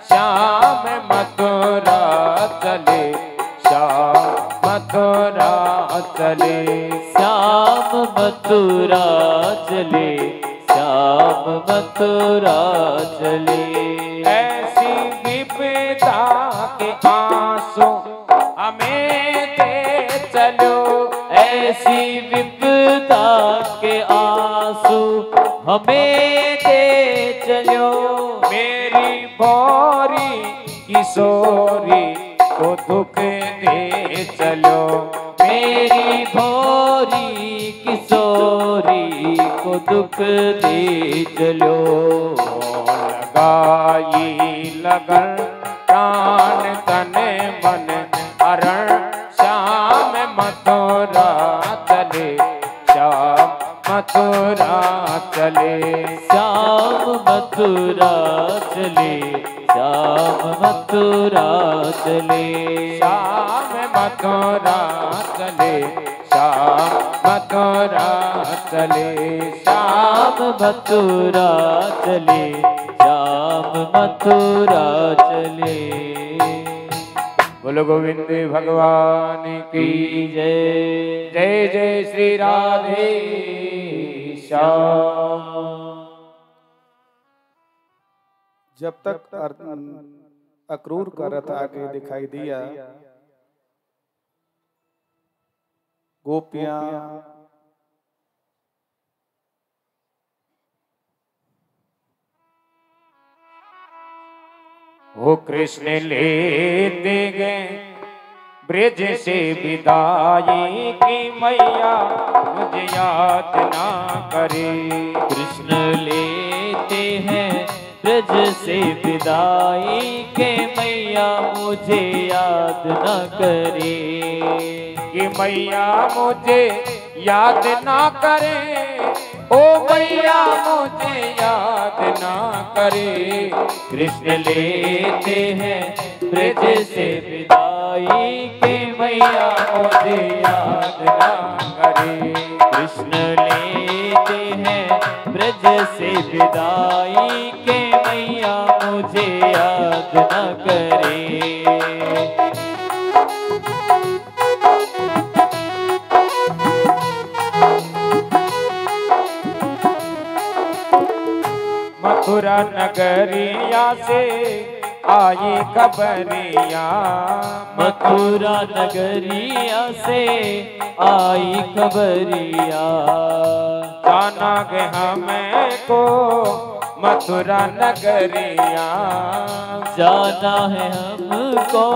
श्याम मथुरा चले श्याम मथुरा चले श्याम मथुरा चले श्याम मथुरा चले ऐसी विपदा के आंसू हमें दे चलो ऐसी विपदा के आंसू हमें दे चलो मेरी भौरी किशोरी को दुख दे चलो मेरी भौरी किशोरी को दुख दे चलो लगाई लगन प्राण तने मन हरण श्याम मथुरा चले श्याम मथुरा चले श्याम मथुरा चले श्याम मथुरा चले श्याम मथुरा चले श्याम मथुरा चले श्याम मथुरा चले श्याम मथुरा चले बोलो गोविंद भगवान की जय जय जय श्री राधे श्याम। जब तक अक्रूर का रथ आगे दिखाई दिया, गोपियां वो कृष्ण लेते गए ब्रज से विदाई की मैया मुझे याद ना करे। कृष्ण लेते हैं ब्रज से विदाई के मैया मुझे याद न करे कि मैया मुझे याद ना करे, ओ मैया मुझे याद ना करे। कृष्ण लेते हैं ब्रज से विदाई के मैया मुझे याद न करे कृष्ण लेते हैं ब्रज से विदाई के मैया मुझे याद न करे। मथुरा नगरिया से आई खबरिया, मथुरा नगरिया से आई खबरिया, जाना गे हमें को मथुरा नगरिया, जाना है हमको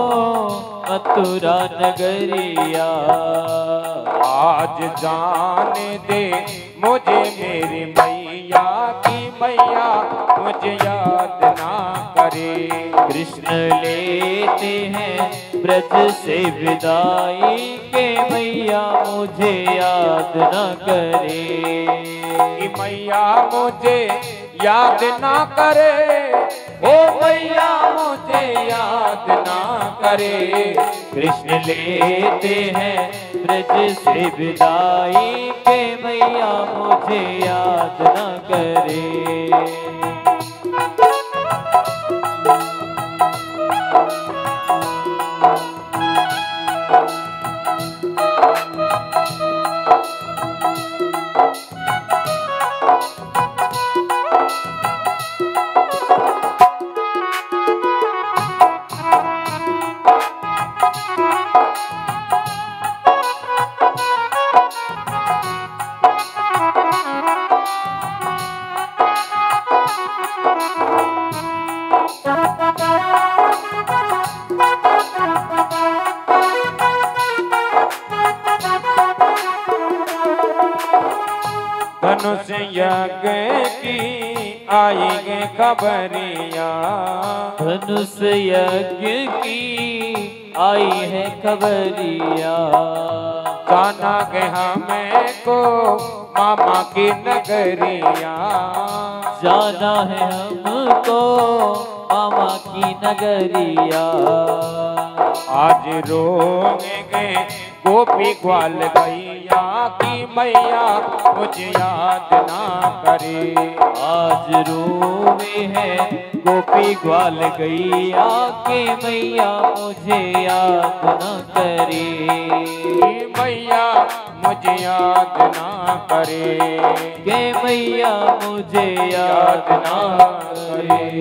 मथुरा नगरिया। आज जाने दे मुझे मेरी मैया की मैया मुझे याद ना करे। कृष्ण लेते हैं ब्रज से विदाई के मैया मुझे याद न करे कि मैया मुझे याद ना करे, ओ मैया मुझे याद ना करे। कृष्ण लेते हैं ब्रज से विदाई के मैया मुझे याद न करे। धनुष यज्ञ की आएंगे खबरिया, धनुष यज्ञ की आई है खबरिया, जाना के हमें को मामा की नगरिया, जाना है हमको मामा की नगरिया। आज रोएंगे गोपी ग्वाल गैया की मैया मुझे याद ना करे, आज रोवे है गोपी ग्वाल गैया के मैया मुझे याद न करे, मैया मुझे याद ना करे, के मैया मुझे याद न करे।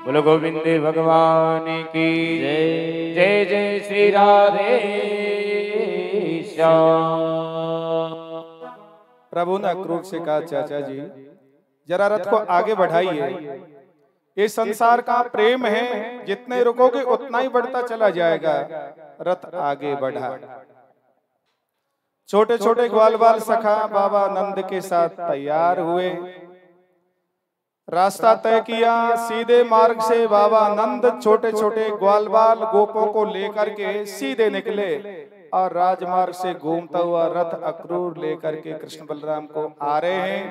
बोलो गोविंद भगवान की जय जय जय श्री राधे श्याम। प्रभु ने अक्रूर से कहा, चाचा जी जरा रथ को आगे बढ़ाइए, ये संसार का प्रेम है, जितने रुकोगे उतना ही बढ़ता चला जाएगा। रथ आगे बढ़ा। छोटे छोटे ग्वाल बाल सखा बाबा नंद के साथ तैयार हुए, रास्ता तय किया। सीधे मार्ग से बाबा नंद छोटे छोटे ग्वाल बाल गोपों को लेकर के सीधे निकले और राजमार्ग से घूमता हुआ रथ अक्रूर लेकर के कृष्ण बलराम को आ रहे हैं।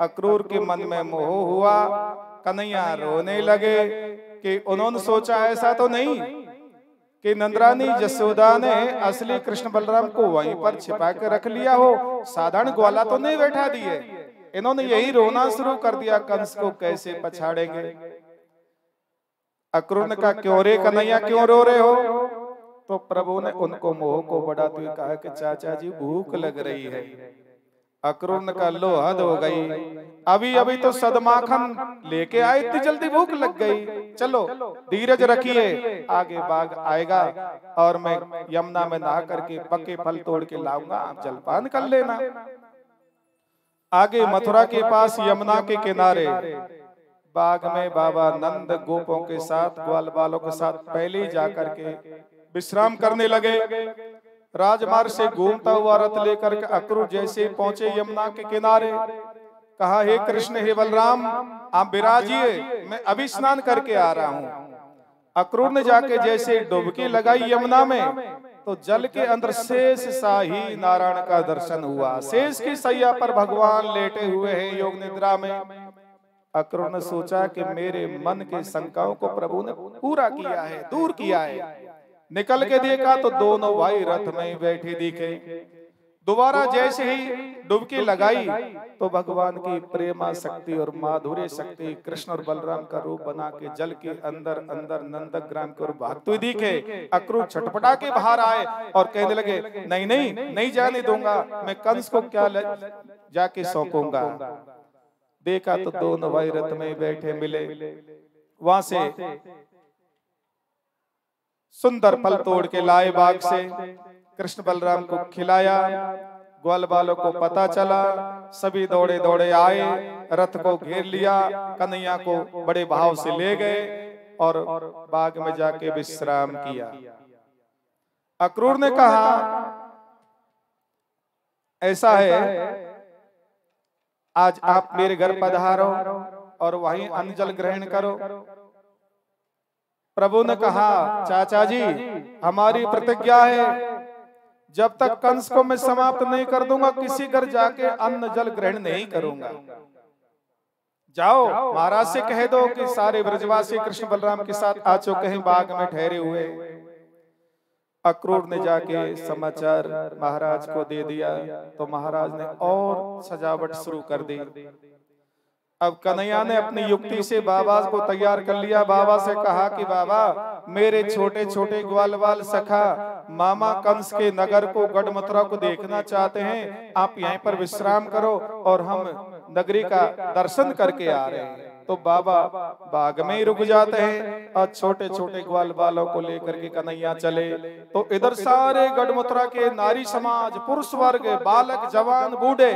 अक्रूर के मन में मोह हुआ, कन्हैया रोने लगे कि उन्होंने सोचा ऐसा तो नहीं कि नंदरानी जसोदा ने असली कृष्ण बलराम को वहीं पर छिपा के रख लिया हो, साधारण ग्वाला तो नहीं बैठा दिए। इन्होंने यही रोना शुरू कर दिया, कंस को कैसे पछाड़ेंगे। अक्रूर ने कहा, क्यों रे कन्हैया, क्यों रो रहे हो? तो प्रभु ने उनको मोह को बढ़ाते हुए कहा कि चाचा जी भूख लग रही है। अक्रूर ने कहा, लो हद हो गई, अभी अभी तो सदमाखन लेके आए, इतनी जल्दी भूख लग गई। चलो धीरज रखिए, आगे बाघ आएगा और मैं यमुना में नहा करके पक्के फल तोड़ के लाऊंगा, आप जलपान कर लेना। आगे मथुरा के पास यमुना के किनारे बाग में बाबा नंद गोपों के साथ ग्वाल बालों के साथ पहले ही जाकर के विश्राम करने लगे। राजमार्ग से घूमता हुआ रथ लेकर के अक्रूर जैसे पहुंचे यमुना के किनारे, कहा, हे कृष्ण हे बलराम आप विराजिए, मैं अभी स्नान करके आ रहा हूँ। अक्रूर ने जाके जैसे डुबकी लगाई यमुना में, तो जल के अंदर शेष शाही नारायण का दर्शन हुआ। शेष की सैया पर भगवान लेटे हुए हैं योग निद्रा में। अक्रूर ने सोचा कि मेरे मन के शंकाओं को प्रभु ने पूरा किया है, दूर किया है। निकल के देखा तो दोनों भाई रथ में बैठे दिखे। दोबारा जैसे ही डुबकी लगाई तो भगवान की प्रेमा शक्ति और माधुर्य शक्ति कृष्ण और बलराम का रूप बना के जल के अंदर अंदर नंदक ग्राम की ओर भागते हुए दिखे। अक्रूर छटपटा के बाहर आए और कहने लगे, नहीं नहीं नहीं जाने दूंगा, मैं कंस को क्या जाके सौंपूंगा। देखा तो दोनों भाई रथ में बैठे मिले, वहां से सुंदर फल तोड़ के लाए बाग से, कृष्ण बलराम को खिलाया। ग्वाल बालों को पता चला, सभी दौड़े दौड़े आए, रथ को घेर लिया, कन्हैया को बड़े भाव से ले गए और बाग में जाके विश्राम किया। अक्रूर ने कहा, ऐसा है आज आप मेरे घर पधारो और वहीं अन्न जल ग्रहण करो। प्रभु ने कहा, चाचा जी हमारी प्रतिज्ञा है, जब तक कंस को मैं समाप्त नहीं कर दूंगा किसी घर जाके अन्न जल ग्रहण नहीं करूंगा। जाओ महाराज से कह दो कि सारे ब्रजवासी कृष्ण बलराम के साथ आ चुके हैं, बाग में ठहरे हुए। अक्रूर ने जाके समाचार महाराज को दे दिया तो महाराज ने और सजावट शुरू कर दी। अब कन्हैया ने अपनी युक्ति से बाबा को तैयार कर लिया। बाबा से कहा कि बाबा मेरे छोटे छोटे ग्वाल बाल सखा मामा कंस के नगर को गढ़ मथुरा को देखना चाहते हैं, आप यहीं पर विश्राम करो और हम नगरी का दर्शन करके आ रहे हैं तो बाबा बाग में ही रुक जाते हैं और छोटे छोटे ग्वाल बालों को लेकर के कन्हैया चले। तो इधर सारे गढ़मुत्रा के नारी समाज, पुरुष वर्ग, बालक, जवान, बूढ़े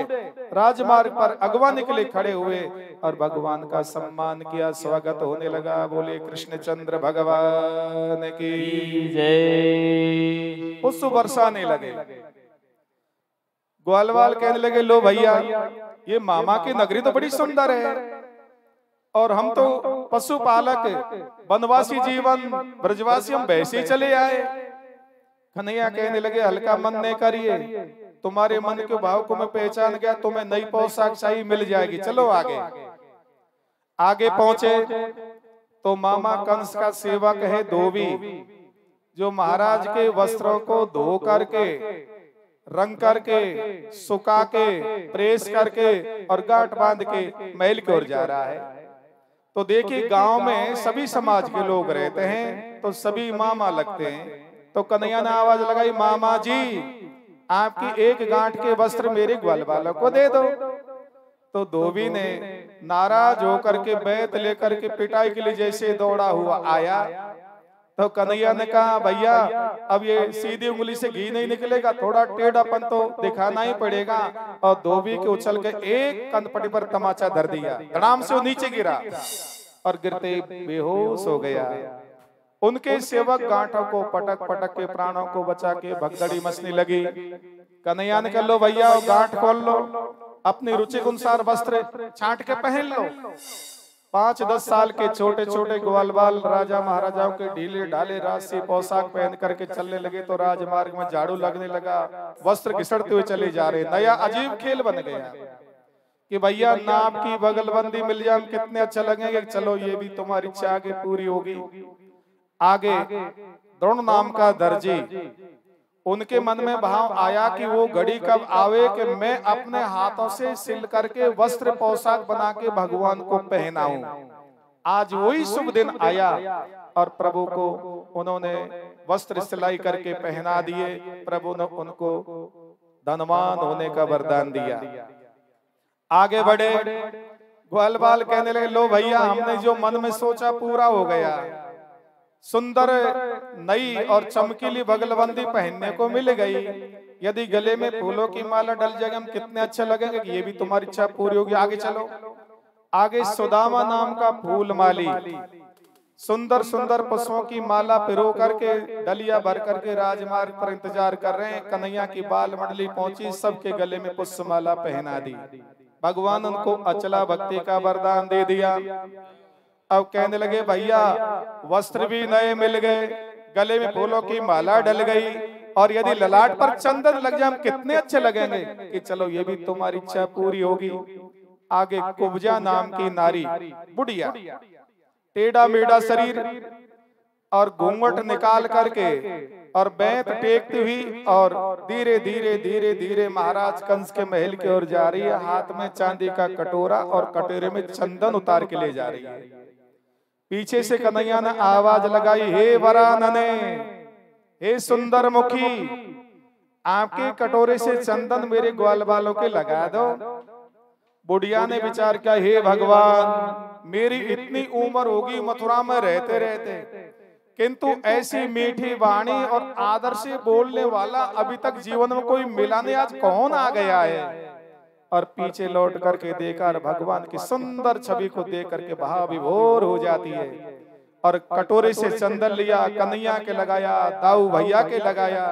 राजमार्ग पर अगवा निकले खड़े हुए और भगवान का सम्मान किया, स्वागत होने लगा। बोले कृष्णचंद्र भगवान की जय। पुष्प बरसाने लगे। ग्वालवाल कहने लगे, लो भैया ये मामा की नगरी तो बड़ी सुंदर है और हम तो पशुपालक वनवासी जीवन ब्रजवासी, हम वैसे ही चले आए। कन्हैया कहने लगे, हल्का मन नहीं करिए, तुम्हारे मन के भाव को मैं पहचान गया, तुम्हें नई पोशाक चाहिए, मिल जाएगी, चलो आगे। आगे पहुंचे तो मामा कंस का सेवक है धोबी, जो महाराज के वस्त्रों को धो करके, रंग करके, सुखा के, प्रेस करके और गांठ बांध के महल की ओर जा रहा है। तो देखिए गांव में सभी समाज के लोग रहते हैं तो सभी मामा लगते हैं। तो कन्हैया ने आवाज लगाई, मामा जी आपकी एक गांठ के वस्त्र मेरे ग्वाल बालों को दे दो। तो धोबी ने नाराज होकर के बैत लेकर के पिटाई के लिए जैसे दौड़ा हुआ आया तो कन्हैया ने कहा, भैया अब ये सीधी उंगली से घी नहीं निकलेगा, थोड़ा टेढ़ापन तो दिखाना ही पड़ेगा। और धोबी के उछल के एक कनपटी पर तमाचा धर दिया, धड़ाम से वो नीचे गिरा और गिरते बेहोश हो गया। उनके सेवक गांठों को पटक पटक के प्राणों को बचा के भगदड़ी मचने लगी। कन्हैया ने कहा, लो भैया गांठ खोल लो, अपनी रुचि के अनुसार वस्त्र छांट के पहन लो। 5-10 साल के छोटे छोटे ग्वाल बाल राजा महाराजाओं के ढीले ढाले राजसी पोशाक पहन करके चलने लगे तो राजमार्ग में झाड़ू लगने लगा, वस्त्र घिसड़ते हुए चले जा रहे। नया अजीब खेल बन गया कि भैया नाप की बगलबंदी मिल जाए, हम कितने अच्छा लगेंगे, चलो ये भी तुम्हारी इच्छा आगे पूरी होगी। आगे द्रोण नाम का दर्जी, उनके मन में भाव आया कि वो घड़ी कब आवे कि मैं अपने हाथों से सिल करके वस्त्र पोशाक बना के भगवान को पहनाऊं। आज वही शुभ दिन आया और प्रभु को उन्होंने वस्त्र सिलाई करके पहना दिए। प्रभु ने उनको धनवान होने का वरदान दिया। आगे बढ़े, ग्वाल बाल कहने लगे, लो भैया हमने जो मन में सोचा पूरा हो गया, सुंदर नई और चमकीली बगलबंदी पहनने को मिल गई। यदि गले में फूलों की माला डल जाएगी हम कितने अच्छे लगेंगे, कि ये भी तुम्हारी इच्छा पूरी होगी। आगे चलो। आगे सुदामा नाम का फूल माली सुंदर सुंदर पुष्पों की माला पिरो करके डलिया भर करके राजमार्ग पर इंतजार कर रहे हैं। कन्हैया की बाल मंडली पहुंची, सबके गले में पुष्प माला पहना दी। भगवान उनको अचला भक्ति का वरदान दे दिया। अब कहने लगे, भैया वस्त्र भी नए मिल गए, गले में फूलों की माला डल गई और यदि ललाट पर चंदन लग जाए हम कितने अच्छे लगेंगे, कि चलो ये भी तुम्हारी इच्छा पूरी होगी। आगे कुब्जा नाम की नारी बुढ़िया, टेढ़ा मेढ़ा शरीर और घूंघट निकाल करके और बैंत टेकती हुई और धीरे धीरे धीरे धीरे महाराज कंस के महल की ओर जा रही है। हाथ में चांदी का कटोरा और कटोरे में चंदन उतार के ले जा रही है। पीछे से कन्हैया ने आवाज लगाई, हे वरानने, हे सुंदर मुखी, आपके कटोरे से चंदन मेरे ग्वाल बालों के लगा दो। बुढ़िया ने विचार किया, हे भगवान मेरी इतनी उम्र होगी मथुरा में रहते रहते, किंतु ऐसी मीठी वाणी और आदर से बोलने वाला अभी तक जीवन में कोई मिला नहीं, आज कौन आ गया है। और पीछे लौट करके देखा और भगवान की सुंदर छवि को देख करके भाव विभोर हो जाती है। और कटोरे से चंदन लिया, कन्हैया के लगाया, दाऊ भैया के लगाया,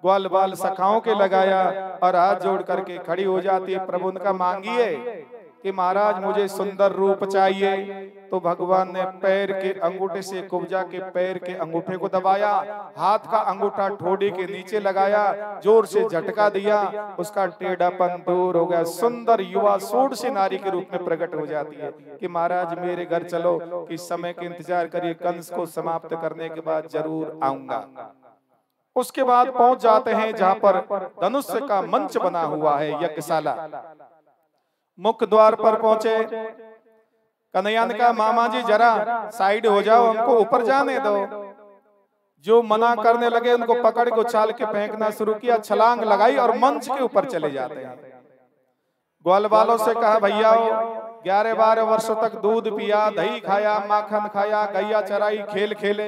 ग्वाल बाल सखाओं के लगाया और हाथ जोड़ करके खड़ी हो जाती है। प्रभु उनका मांगिए कि महाराज मुझे सुंदर रूप चाहिए। तो भगवान ने पैर के अंगूठे से कुब्जा के पैर के अंगूठे को दबाया, हाथ का अंगूठा ठोड़ी के नीचे लगाया, जोर से झटका दिया, उसका टेढ़ापन दूर हो गया। सुंदर युवा सूरसी नारी के रूप में प्रकट हो जाती है कि महाराज मेरे घर चलो, कि समय के इंतजार करिए, कंस को समाप्त करने के बाद जरूर आऊंगा। उसके बाद पहुंच जाते हैं जहां पर धनुष का मंच बना हुआ है, यज्ञशाला। मुख्य द्वार पर पहुंचे, कन्हैया ने कहा, मामा जी जरा साइड हो जाओ, हमको ऊपर जाने दो। जो मना करने लगे उनको पकड़ के उछाल के फेंकना शुरू किया, छलांग लगाई और मंच के ऊपर चले जाते हैं। ग्वाल वालों से कहा भैया 11-12 वर्षों तक दूध पिया, दही खाया, माखन खाया, गैया चराई, खेल खेले,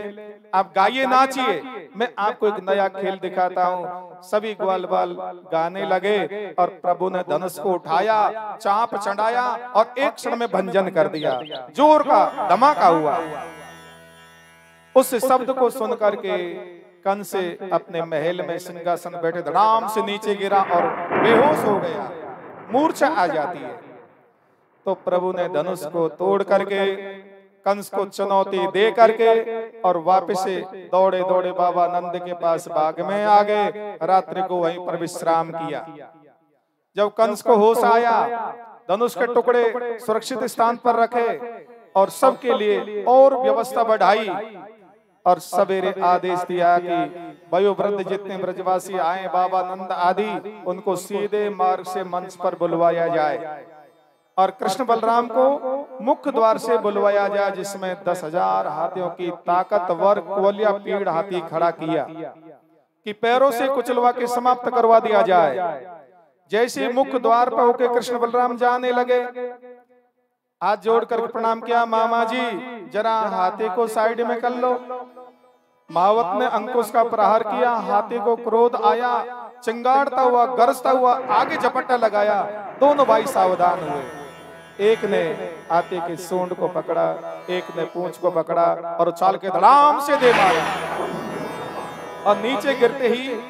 आप गाइए नाचिए, मैं आपको एक नया खेल दिखाता हूँ। सभी ग्वाल बाल गाने लगे और प्रभु ने धनुष को उठाया, चाप चढ़ाया और एक क्षण में भंजन कर दिया। जोर का धमाका हुआ। उस शब्द को सुन करके कंस अपने महल में सिंहासन बैठे धड़ाम से नीचे गिरा और बेहोश हो गया, मूर्छा आ जाती है। तो प्रभु ने धनुष को तोड़ करके कंस को चुनौती दे करके और वापस से दौड़े दौड़े बाबा नंद के पास बाग में आ गए, रात्रि को वहीं पर विश्राम किया। जब कंस को होश आया, धनुष के टुकड़े सुरक्षित स्थान पर रखे और सबके लिए और व्यवस्था बढ़ाई और सवेरे आदेश दिया कि वयोवृद्ध जितने ब्रजवासी आए, बाबा नंद आदि, उनको सीधे मार्ग से मंच पर बुलवाया जाए और कृष्ण बलराम को मुख्य द्वार से बुलवाया जाए, जिसमें 10,000 हाथियों की ताकतवर कोलिया पीड़ हाथी खड़ा किया कि पैरों से कुचलवा के समाप्त करवा दिया जाए। जैसे मुख्य द्वार पर होकर कृष्ण बलराम जाने लगे, हाथ जोड़कर प्रणाम किया, मामा जी जरा हाथी को साइड में कर लो। महावत ने अंकुश का प्रहार किया, हाथी को क्रोध आया, चिंगाड़ता हुआ गरजता हुआ आगे झपट्टा लगाया। दोनों भाई सावधान हुए, एक ने हाथी की सूंड को पकड़ा, एक ने पूंछ को पकड़ा और उछाल के धड़ाम से दे मारा और नीचे गिरते ही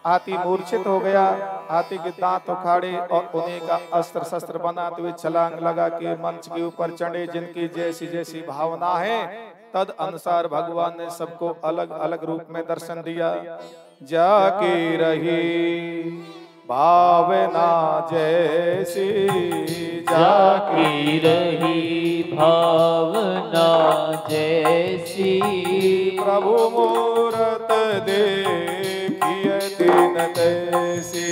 हाथी मूर्छित हो गया। हाथी के दांत उखाड़े और उन्हीं का अस्त्र शस्त्र बनाते हुए छलांग लगा के मंच के ऊपर चढ़े। जिनकी जैसी जैसी भावना है तद अनुसार भगवान ने सबको अलग अलग रूप में दर्शन दिया। जाकी रही भावना जैसी, जाकी रही भावना जैसी, प्रभु मूरत देखिए दिन तैसी।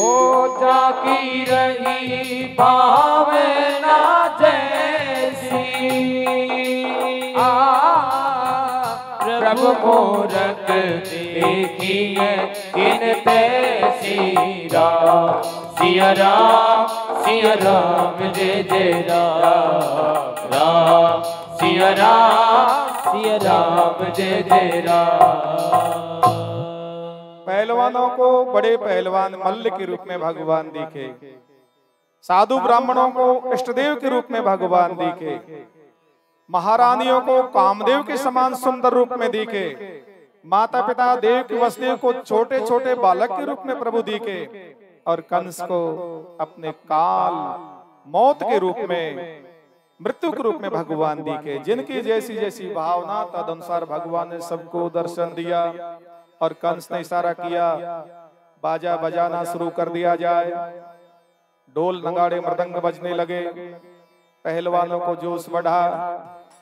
ओ जाकी रही भावना जैसी, प्रभु मूरत देखिए दिन तैसी। राम सिया राम, सिया राम जय जय राम, राम सिया राम, सिया राम जय जय राम। पहलवानों को बड़े पहलवान मल्ल के रूप में भगवान दिखे, साधु ब्राह्मणों को इष्टदेव के रूप में भगवान दिखे, महारानियों को कामदेव के समान सुंदर रूप में दिखे, माता पिता देव की वसुदेव को छोटे छोटे बालक के रूप में प्रभु दिखे और कंस को अपने काल मौत के रूप में, मृत्यु के रूप में भगवान दिखे। जिनकी जैसी जैसी भावना तद अनुसार भगवान ने सबको दर्शन दिया और कंस ने इशारा किया, बाजा बजाना शुरू कर दिया जाए। ढोल नगाड़े मृदंग बजने लगे, पहलवानों को जोश बढ़ा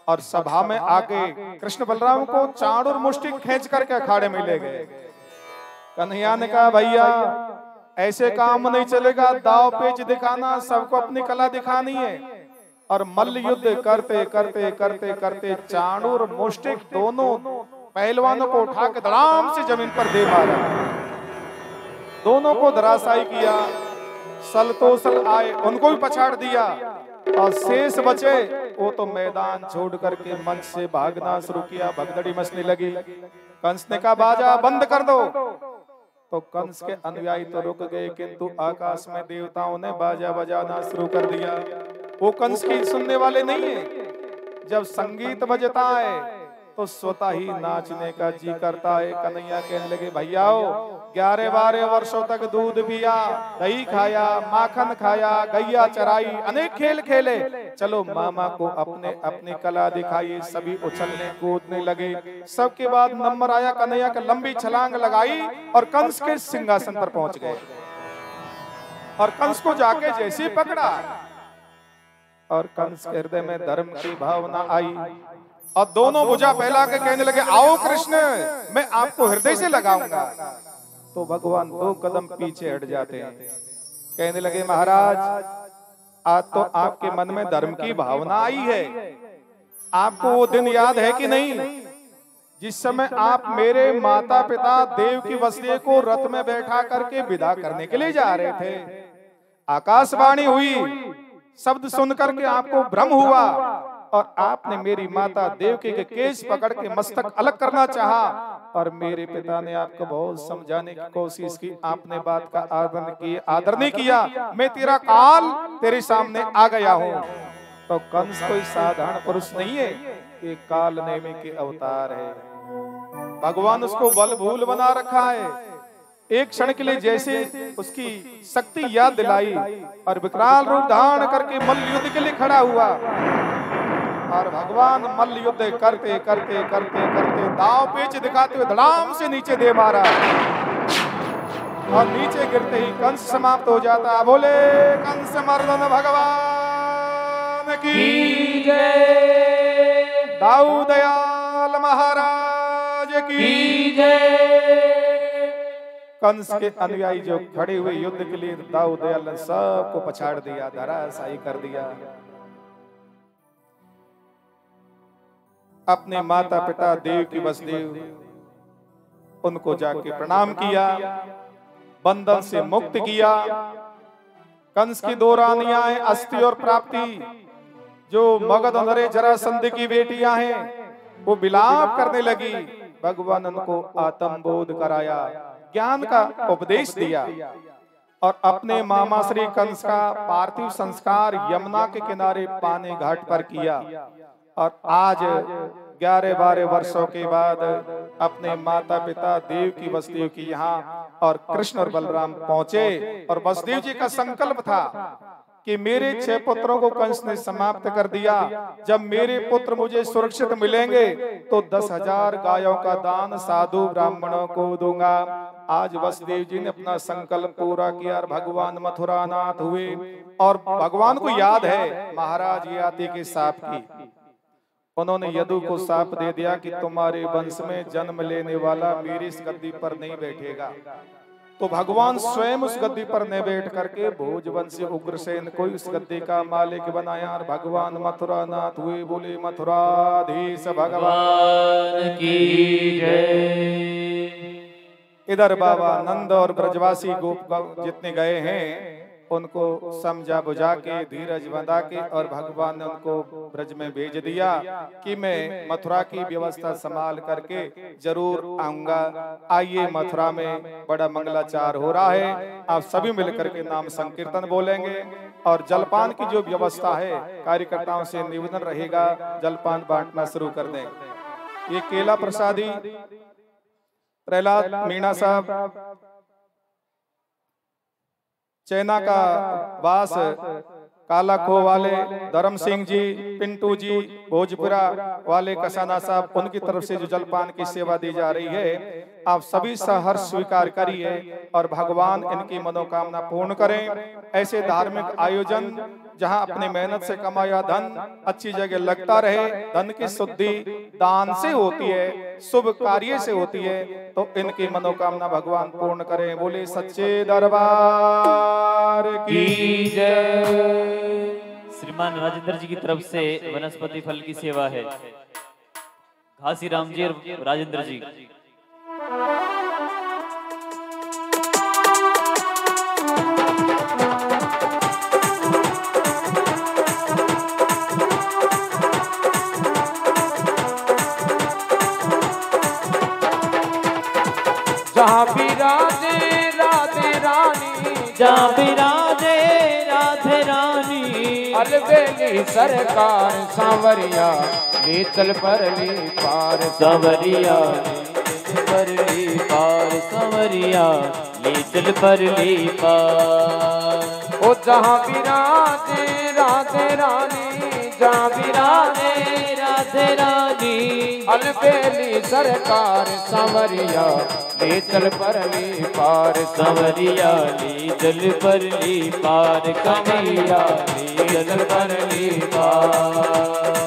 और सभा में आके कृष्ण बलराम को चाणूर मुष्टि खींच करके अखाड़े में ले गए। कन्हैया ने कहा, भैया ऐसे काम नहीं चलेगा, दाव पेच दिखाना, सबको अपनी कला दिखानी है। और मल्ल युद्ध करते करते करते करते चाणूर मुष्टिक दोनों पहलवानों को उठा के धड़ाम से जमीन पर दे मारा, दोनों को धराशायी किया। सल तो सल आए, उनको भी पछाड़ दिया और शेष बचे वो तो मैदान छोड़ करके मंच से भागना शुरू किया। भगदड़ी मचने लगी। कंस ने कहा, बाजा बंद कर दो। तो कंस के अनुयायी तो रुक गए, किंतु आकाश में देवताओं ने बाजा बजाना शुरू कर दिया। वो कंस की सुनने वाले नहीं है। जब संगीत बजता है तो स्वतः ही नाचने का जी करता है। कन्हैया कहने लगे, भैयाओ 11-12 वर्षों तक दूध पिया, दही खाया, माखन खाया, गैया चराई, अनेक खेल खेले, चलो मामा को अपने अपनी कला दिखाइए। सभी उछलने कूदने लगे। सबके बाद नंबर आया, कन्हैया का लंबी छलांग लगाई और कंस के सिंहासन पर पहुंच गए। और कंस को जाके जैसे ही पकड़ा और कंस के हृदय में धर्म की भावना आई और दोनों भुजा फैला के कहने लगे, आओ कृष्ण, मैं आपको हृदय से लगाऊंगा। तो भगवान 2 कदम पीछे हट जाते हैं। कहने लगे, महाराज आज तो आपके मन में धर्म की भावना आई है। आपको वो दिन याद है कि नहीं जिस समय आप मेरे माता पिता देव की वसुदेव को रथ में बैठा करके विदा करने के लिए जा रहे थे? आकाशवाणी हुई, शब्द सुनकर के आपको भ्रम हुआ और आपने मेरी माता देवकी के केश पकड़ के मस्तक अलग करना चाहा और मेरे पिता ने आपको बहुत समझाने की कोशिश की, आपने बात का आदर नहीं किया। मैं तेरा काल तेरे सामने आ गया हूँ। तो कंस कोई साधारण पुरुष नहीं है, ये काल नेमी के अवतार है। भगवान उसको बल भूल बना रखा है। एक क्षण के लिए जैसे उसकी शक्ति याद दिलाई और विकराल रूप धारण करके मल्ल युद्ध के लिए खड़ा हुआ और भगवान मल्ल युद्ध करते करते करते करते दाव पेच दिखाते हुए धड़ाम से नीचे दे मारा और नीचे गिरते ही कंस समाप्त हो जाता। बोले कंस मर्दन भगवान की जय, दाऊ दयाल महाराज की जय। कंस के अनुयायी जो खड़े हुए युद्ध के लिए, दाऊ दयाल ने सबको पछाड़ दिया, धराशायी कर दिया। अपने माता पिता देवकी वसुदेव उनको जाके प्रणाम किया, बंधन से मुक्त किया। कंस की दो रानियां हैं अस्ति और प्राप्ति, जो मगध नरे जरासंध की बेटियां हैं, वो विलाप करने लगी। भगवान उनको आत्म बोध कराया, ज्ञान का उपदेश दिया और अपने मामा श्री कंस का पार्थिव संस्कार यमुना के किनारे पानी घाट पर किया। और आज 11-12 वर्षों के बाद अपने माता पिता देवकी वसुदेव की यहाँ और कृष्ण और बलराम पहुंचे और वसुदेव जी का संकल्प था कि मेरे 6 पुत्रों को कंस ने समाप्त कर दिया, जब मेरे पुत्र मुझे सुरक्षित मिलेंगे तो 10,000 गायों का दान साधु ब्राह्मणों को दूंगा। आज वसुदेव जी ने अपना संकल्प पूरा किया और भगवान मथुरानाथ हुए। और भगवान को याद है महाराज याति के साप की, उन्होंने यदु को साप दे दिया कि तुम्हारे वंश में जन्म लेने वाला मेरी इस गद्दी पर नहीं बैठेगा। तो भगवान स्वयं उस गद्दी पर न बैठ करके भोजवंशी उग्रसेन को इस गद्दी का मालिक बनाया और भगवान मथुरानाथ हुए। बोले मथुराधीश भगवान की जय। इधर बाबा नंद और ब्रजवासी गोप जितने गए हैं उनको समझा बुझा के धीरज बंधा के और भगवान ने उनको ब्रज में भेज दिया कि मैं मथुरा की व्यवस्था संभाल करके जरूर आऊंगा। आइए मथुरा में बड़ा मंगलाचार हो रहा है, आप सभी मिलकर के नाम संकीर्तन बोलेंगे और जलपान की जो व्यवस्था है कार्यकर्ताओं से निवेदन रहेगा जलपान बांटना शुरू कर दें। ये केला प्रसादी प्रहलाद मीणा साहब, चैना का वास काला खो वाले धर्म सिंह जी, पिंटू जी, भोजपुरा वाले कसाना साहब, उनकी तरफ से जो जलपान की सेवा दी जा रही है आप सभी सहर्ष स्वीकार करिए और भगवान इनकी मनोकामना पूर्ण करें। ऐसे धार्मिक आयोजन जहां अपनी मेहनत से कमाया धन अच्छी जगह लगता रहे, धन की शुद्धि दान से होती है, शुभ कार्य से होती है, तो इनकी मनोकामना भगवान पूर्ण करें। बोले सच्चे दरबार की जय। श्रीमान राजेंद्र जी की तरफ से वनस्पति फल की सेवा है। घासी राम जी और राजेंद्र जी। जहाँ विराजे राधे रानी, जहाँ विराजे राधे रानी, अलबेली सरकार सांवरिया ले चल पर ली पार, सांवरिया पर ली पार, सांवरिया ले चल पर ली पार। ओ जहाँ विराजे राधे रानी, जहाँ विराजे राधे रानी, अलबेली सरकार सांवरिया ले चल पर ली पार, सांवरिया ले चल पर ली पार, कमरिया ले चल पर ली पार।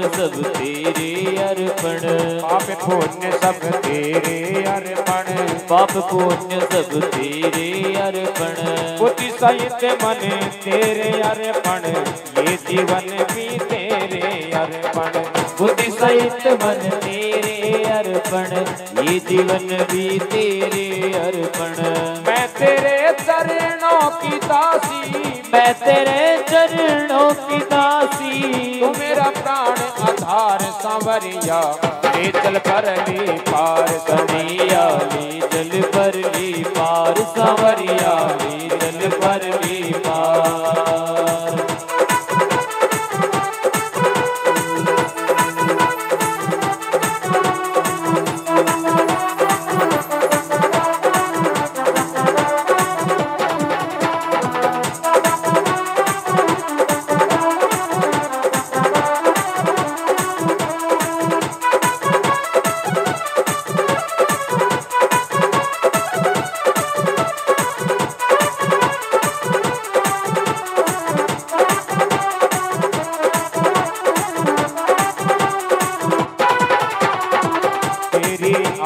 पुण्य सब तेरे अर्पण, पाप पुण्य सब तेरे अर्पण, पाप पुण्य सब तेरे अर्पण, बुद्धि सहित मन तेरे अर्पण, ये जीवन भी तेरे अर्पण, बुद्धि सहित मन तेरे अर्पण, ये जीवन भी तेरे अर्पण। मैं तेरे चरणों की दासी, मैं तेरे चरणों की दासी, तू मेरा प्राण आधार सांवरिया, ले चल परली पार कन्हैया ले चल परली पार, सांवरिया ले चल परली पार।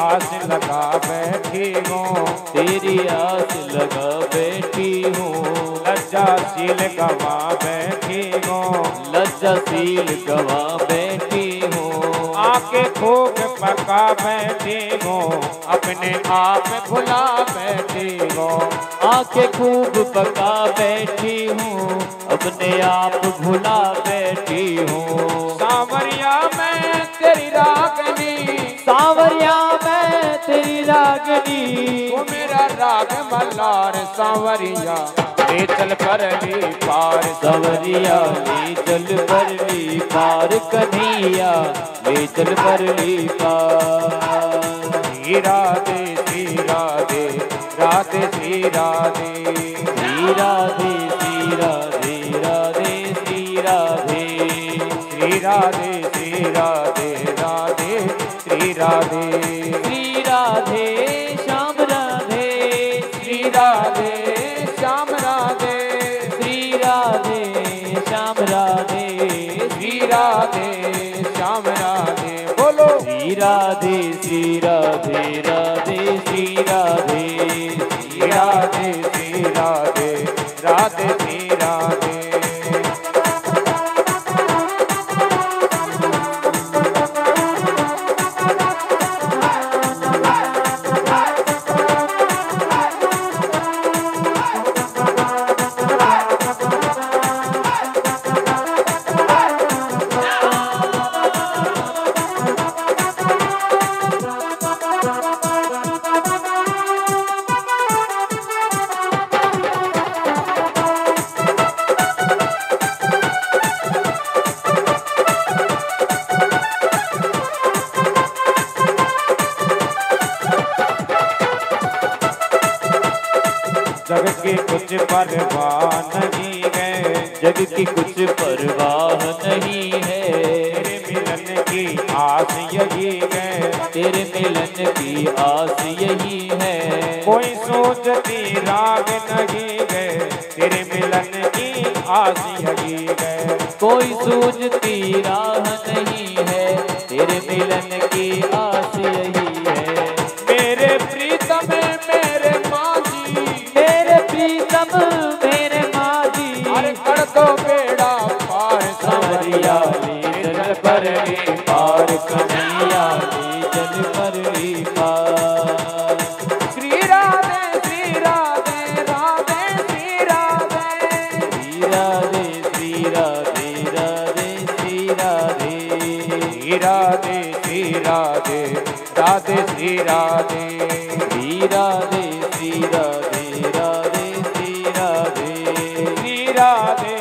आस लगा बैठी हूँ, तेरी आस लगा बैठी हूँ, लज्जाशील गवा बैठी हूँ, लज्जाशील गवा बैठी हूँ, आके खूब पका बैठी हूँ, अपने आप भुला बैठी हूँ, आके खूब पका बैठी हूँ, अपने आप भुला बैठी हूँ। सांवरिया मैं तेरी रागनी, सांवरिया मैं तेरी रागनी, वो मेरा राग मल्हार सांवरिया, ले चल परली पार सांवरिया ले चल परली पार, कन्हैया ले चल परली पार। श्री राधे श्री राधे राधे श्री राधे, श्री राधे श्री राधे राधे श्री राधे, श्री राधे श्री राधे राधे श्री राधे, श्री राधे श्याम राधे, श्री राधे श्याम राधे, श्री राधे श्याम राधे, श्री राधे श्याम राधे, बोलो श्री राधे श्री राधे राधे श्री राधे, श्री राधे श्री राधे राधे श्री राधे। जग की कुछ परवाह नहीं है, जग की कुछ परवाह नहीं है, तेरे मिलन की आस यही है, तेरे मिलन की आस यही है, कोई सोचती राग नहीं है, तेरे मिलन की आस यही है, कोई सूझती राह नहीं है, तेरे मिलन की आस यही है। मेरे प्रीतम मेरे माझी, मेरे प्रीतम मेरे माझी, अरे कर दो बेड़ा पार सांवरिया ले चल परली पार, कन्हैया ले चल परली पार। श्री राधे श्री राधे राधे श्री राधे, श्री राधे श्री राधे राधे श्री राधे, श्री राधे श्री राधे राधे श्री राधे, श्री राधे श्री राधे राधे श्री राधे, श्री राधे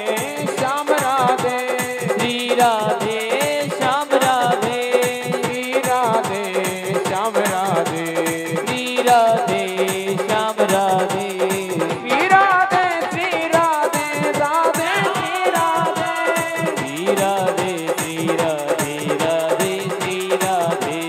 श्याम राधे, श्री राधे श्याम राधे, श्री राधे श्याम राधे, श्री राधे श्याम राधे, श्री राधे श्री राधे राधे श्री राधे, श्री राधे श्री राधे राधे श्री राधे।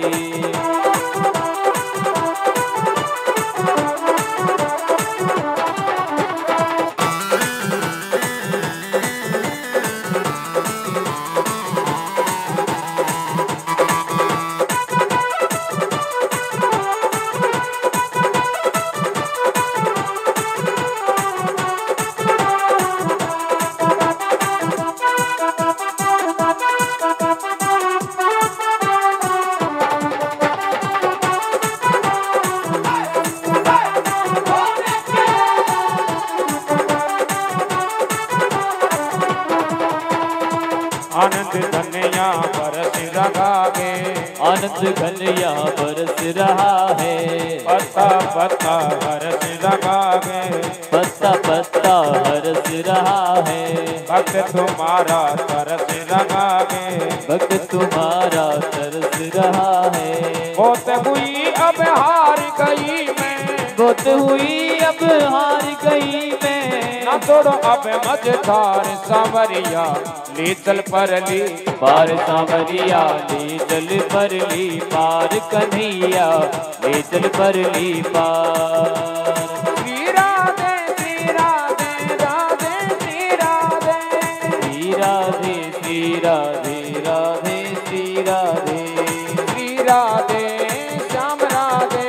आनंद धनिया बरस रहा है, आनंद घनिया बरस रहा है, पत्ता पत्ता बरस रहा है, पत्ता पत्ता हरस रहा है, भक्त तुम्हारा तरस रहा है, भक्त तुम्हारा तरस रहा है। बहुत हुई अब हार गई मैं, बहुत हुई अब हार गई मैं, ना तोड़ो अब मझधार सांवरिया ले चल परली पार सांवरिया ले चल परली पार, कन्हैया ले चल परली पार। श्री राधे श्री राधे राधे श्री राधे, श्री राधे श्री राधे राधे श्री राधे, श्री राधे श्याम राधे,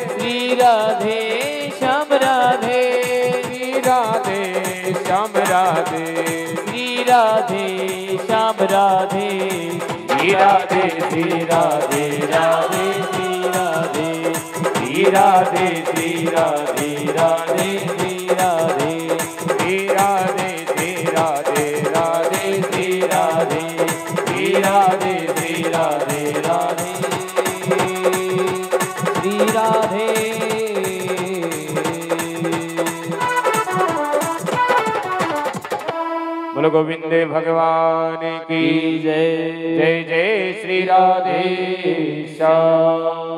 श्री राधे श्याम राधे, श्री राधे श्याम राधे, श्री राधे श्याम राधे, श्री राधे श्री राधे राधे श्री राधे, श्री राधे श्री राधे राधे श्री राधे, श्री राधे श्री राधे राधे श्री राधे, श्री राधे श्री राधे राधे श्री राधे। बोलो गोविंद भगवान की जय जय जय श्री राधे श्याम।